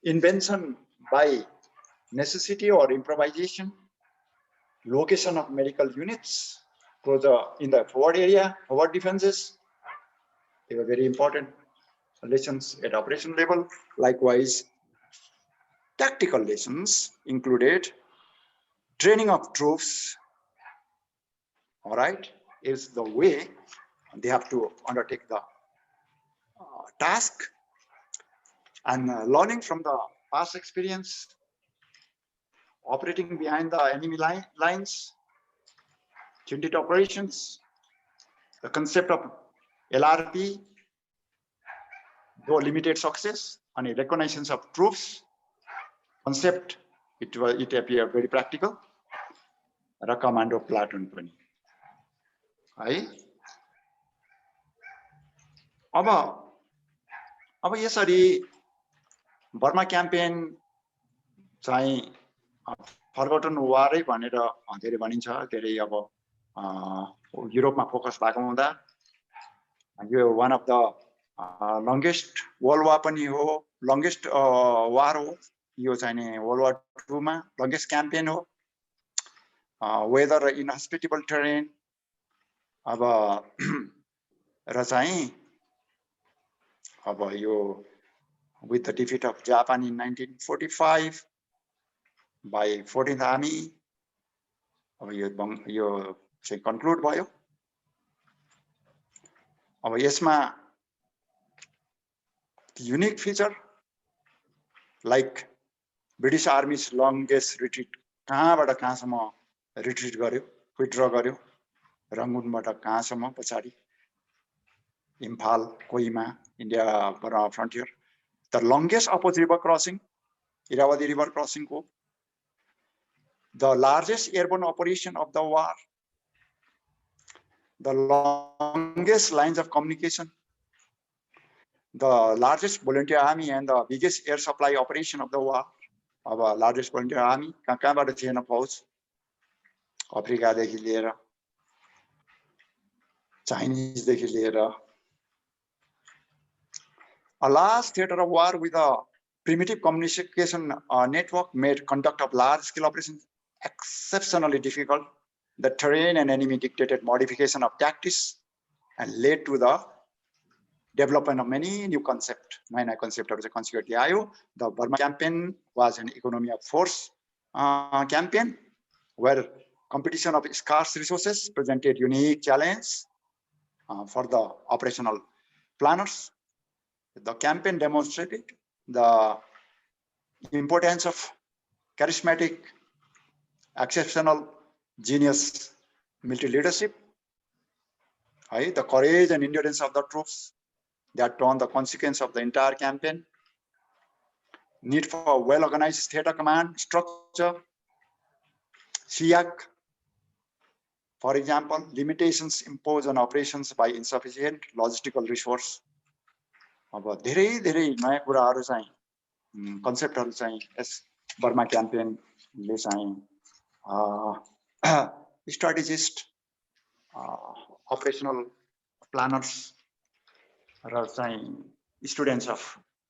invention by necessity or improvisation, location of medical units in the forward area, forward defenses. They were very important lessons at operation level. Likewise, tactical lessons included training of troops. All right, is the way they have to undertake the task, and learning from the past experience, operating behind the enemy lines, unit operations, the concept of LRP, though limited success, and a reconnaissance of troops concept, it appeared very practical. र commando platoon पनि है। अब यसरी Burma campaign चाहिँ forgotten वारै भनेर धेरै भनिन्छ। धेरै अब युरोपमा फोकस भएको हुँदा यो one of the longest world war पनि हो, लङ्गेस्ट वार हो यो चाहिँ वर्ल्ड वार 2 मा लङ्गेस्ट क्याम्पेन हो। वेदर इनहस्पिटेबल टेरेन अब र चाहिँ अब यो with the defeat of Japan in 1945 by 14th Army, अब यो चाहिँ कन्क्लुड भयो। अब यसमा unique feature like British army longest retreat कहाँबाट कहाँसम्म रिट्रिट गर्यो, विथड्र गर्यो, रङ्गुनबाट कहाँसम्म पछाडि Imphal, Kohima, India Burma frontier, the longest Apos river crossing, Irrawaddy river crossing ko, the largest airborne operation of the war, the longest lines of communication, the largest volunteer army and the biggest air supply operation of the war, अब largest volunteer army कहाँबाट थिएन फौज, अफ्रिकादेखि लिएर चाइनिजदेखि लिएर a large theater of war with a primitive communication network made conduct of large-scale operations exceptionally difficult. The terrain and enemy dictated modification of tactics and led to the development of many new concepts. Nine concept of the consequently IO. The Burma campaign was an economy of force campaign where competition of scarce resources presented unique challenge for the operational planners. The campaign demonstrated the importance of charismatic, exceptional, genius military leadership, the courage and endurance of the troops that turned the consequence of the entire campaign, need for well-organized theater command structure, SIAC, for example, limitations imposed on operations by insufficient logistical resource. अब धेरै धेरै नयाँ कुराहरू चाहिँ कन्सेप्टहरू चाहिँ यस Burma क्याम्पेनले चाहिँ strategist, operational planners र चाहिँ स्टुडेन्ट्स अफ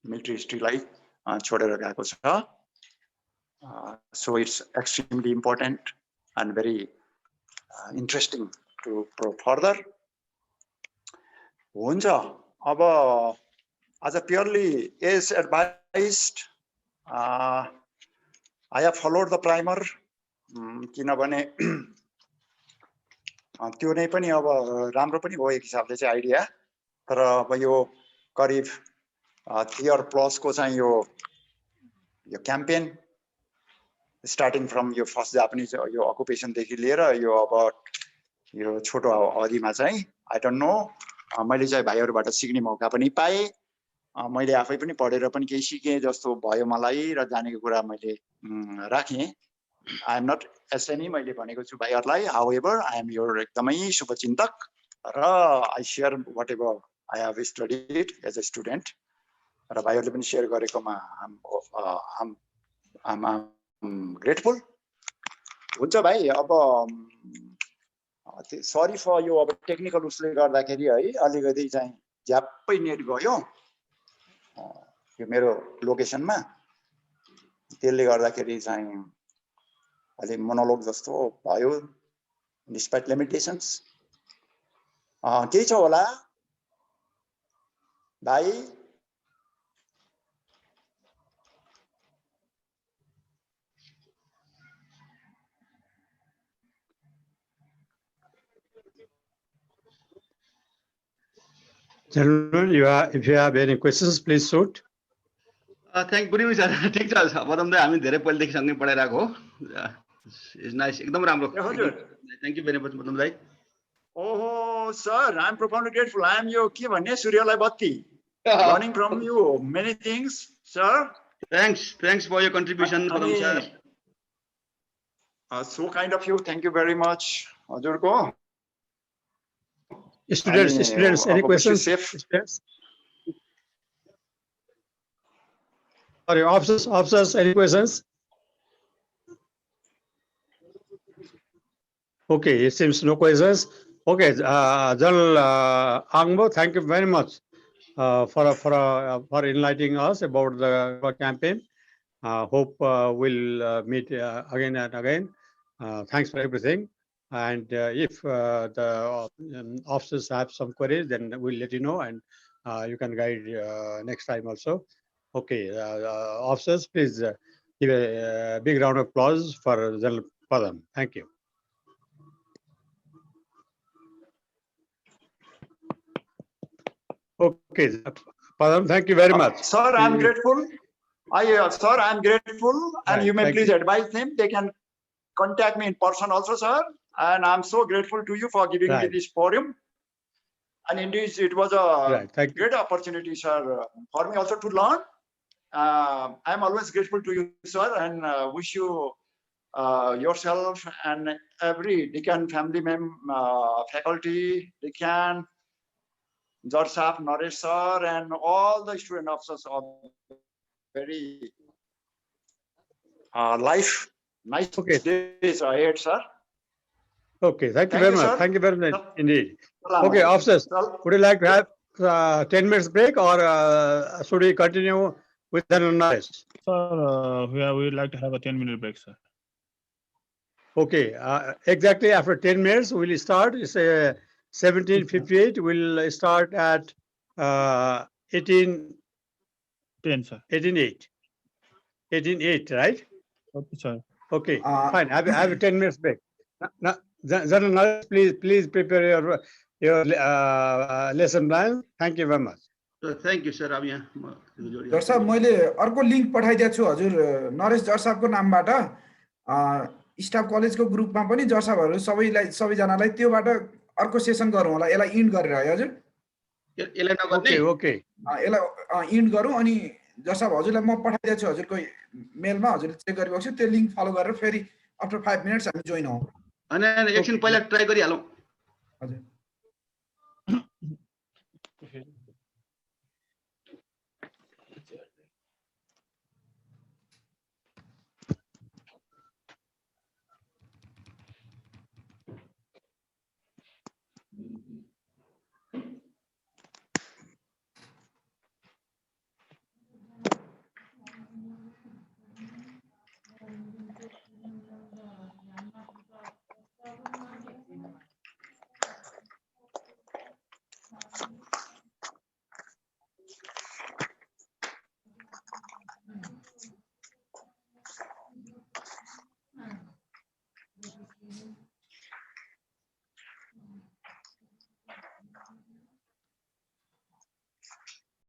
मिलिट्री हिस्ट्रीलाई छोडेर गएको छ. So it's extremely important and very interesting to further. हुन्छ, अब as a purely as advised, I have followed the primer. किनभने त्यो नै पनि अब राम्रो पनि हो एक हिसाबले चाहिँ आइडिया, तर अब यो करिब 3 year plus को चाहिँ यो क्याम्पेन स्टार्टिङ फ्रम यो फर्स्ट जापानिज यो अकुपेसन देखि लिएर यो अब यो छोटो अवधिमा चाहिँ आई डोन्ट नो, मैले चाहिँ भाइहरुबाट सिक्ने मौका पनि पाए, मैले आफै पनि पढेर पनि केही सिकेँ जस्तो भयो मलाई र जानेको कुरा मैले राखेँ. आई एम नट एसएनई, मैले भनेको छु भाइहरुलाई. हाउएभर आई एम योर एकदमै शुभचिन्तक र I share whatever I have studied as a student, र भाइहरुले पनि शेयर गरेकोमा आम ग्रेटफुल. हुन्छ भाइ, अब सरी फर यो अब टेक्निकल उसले गर्दाखेरि है अलिकति चाहिँ झ्याप्पै नेट गयो यो मेरो लोकेसनमा, त्यसले गर्दाखेरि चाहिँ अलि मोनोलोग जस्तो भयो डिस्पाइट लिमिटेशन्स. केही छ होला भाइ? Gentlemen, if you have any questions, please shoot. Good evening, sir. ठिक छ मदन दाइ, हामी धेरै पहिलेदेखि सँगै पढाइरहेको हो. इट्स नाइस, एकदम राम्रो. Thank you very much Madan दाइ. ओहो sir, I am profoundly grateful. I am यो के भन्ने सूर्यलाई बत्ती, learning from you many things sir. Thanks for your contribution, Madam sir. So kind of you. Thank you very much. हजुरको Students, any questions? Students? Sorry, officers, any questions? Okay, it seems no questions. Okay, General Angbo, thank you very much for enlightening us about the campaign. Hope we'll meet again and again. Thanks for everything. And if the officers have some queries, then we'll let you know, and you can guide next time also. Okay, officers, please give a big round of applause for General Padam. Thank you. Okay, Padam, thank you very much. Sir, I'm grateful. Sir, I'm grateful, and Right, you may thank please you. advise them. They can contact me in person also, sir. And I'm so grateful to you for giving me Right. this forum. And indeed, it was a Right, thank you. great opportunity, sir, for me also to learn. I'm always grateful to you, sir, and wish you yourself and every Decan family member, faculty, Decan, George Saab, Naresh sir, and all the student officers of very life, nice Okay. days ahead, sir. Okay, thank you Thank very you, much. sir. Thank you very much indeed. Salam Okay, alaikum. officers, Sal- would you like to have 10 minutes break, or should we continue with the noise? Sir, we would like to have a 10-minute break, sir. Okay, exactly after 10 minutes, we'll start. It's 17:58. We'll start at 18, 10, sir. 18:08. 18:08, right? Okay, sir. Okay, Uh, fine. I have a 10 minutes break. Now, General, please prepare your lesson plan. Thank you very much. Thank you sir अब यहाँ म जर साहब मैले अर्को link पठाइदिएको छु हजुर नरेश जर साहबको नामबाट स्टाफ कलेजको ग्रुपमा पनि जर साहबहरू सबैजनालाई त्योबाट अर्को सेसन गरौँ होला यसलाई इन्ड गरेर है हजुर यसलाई नगर्ने Okay, okay. यसलाई इन्ड गरौँ अनि जर साहब हजुरलाई म पठाइदिएको छु हजुरको मेलमा हजुरले चेक गरिरहेको छु त्यो लिङ्क फलो गरेर फेरि आफ्टर 5 मिनट्स हामी जोइन हौँ होइन एकछिन पहिला ट्राई गरिहालौँ हजुर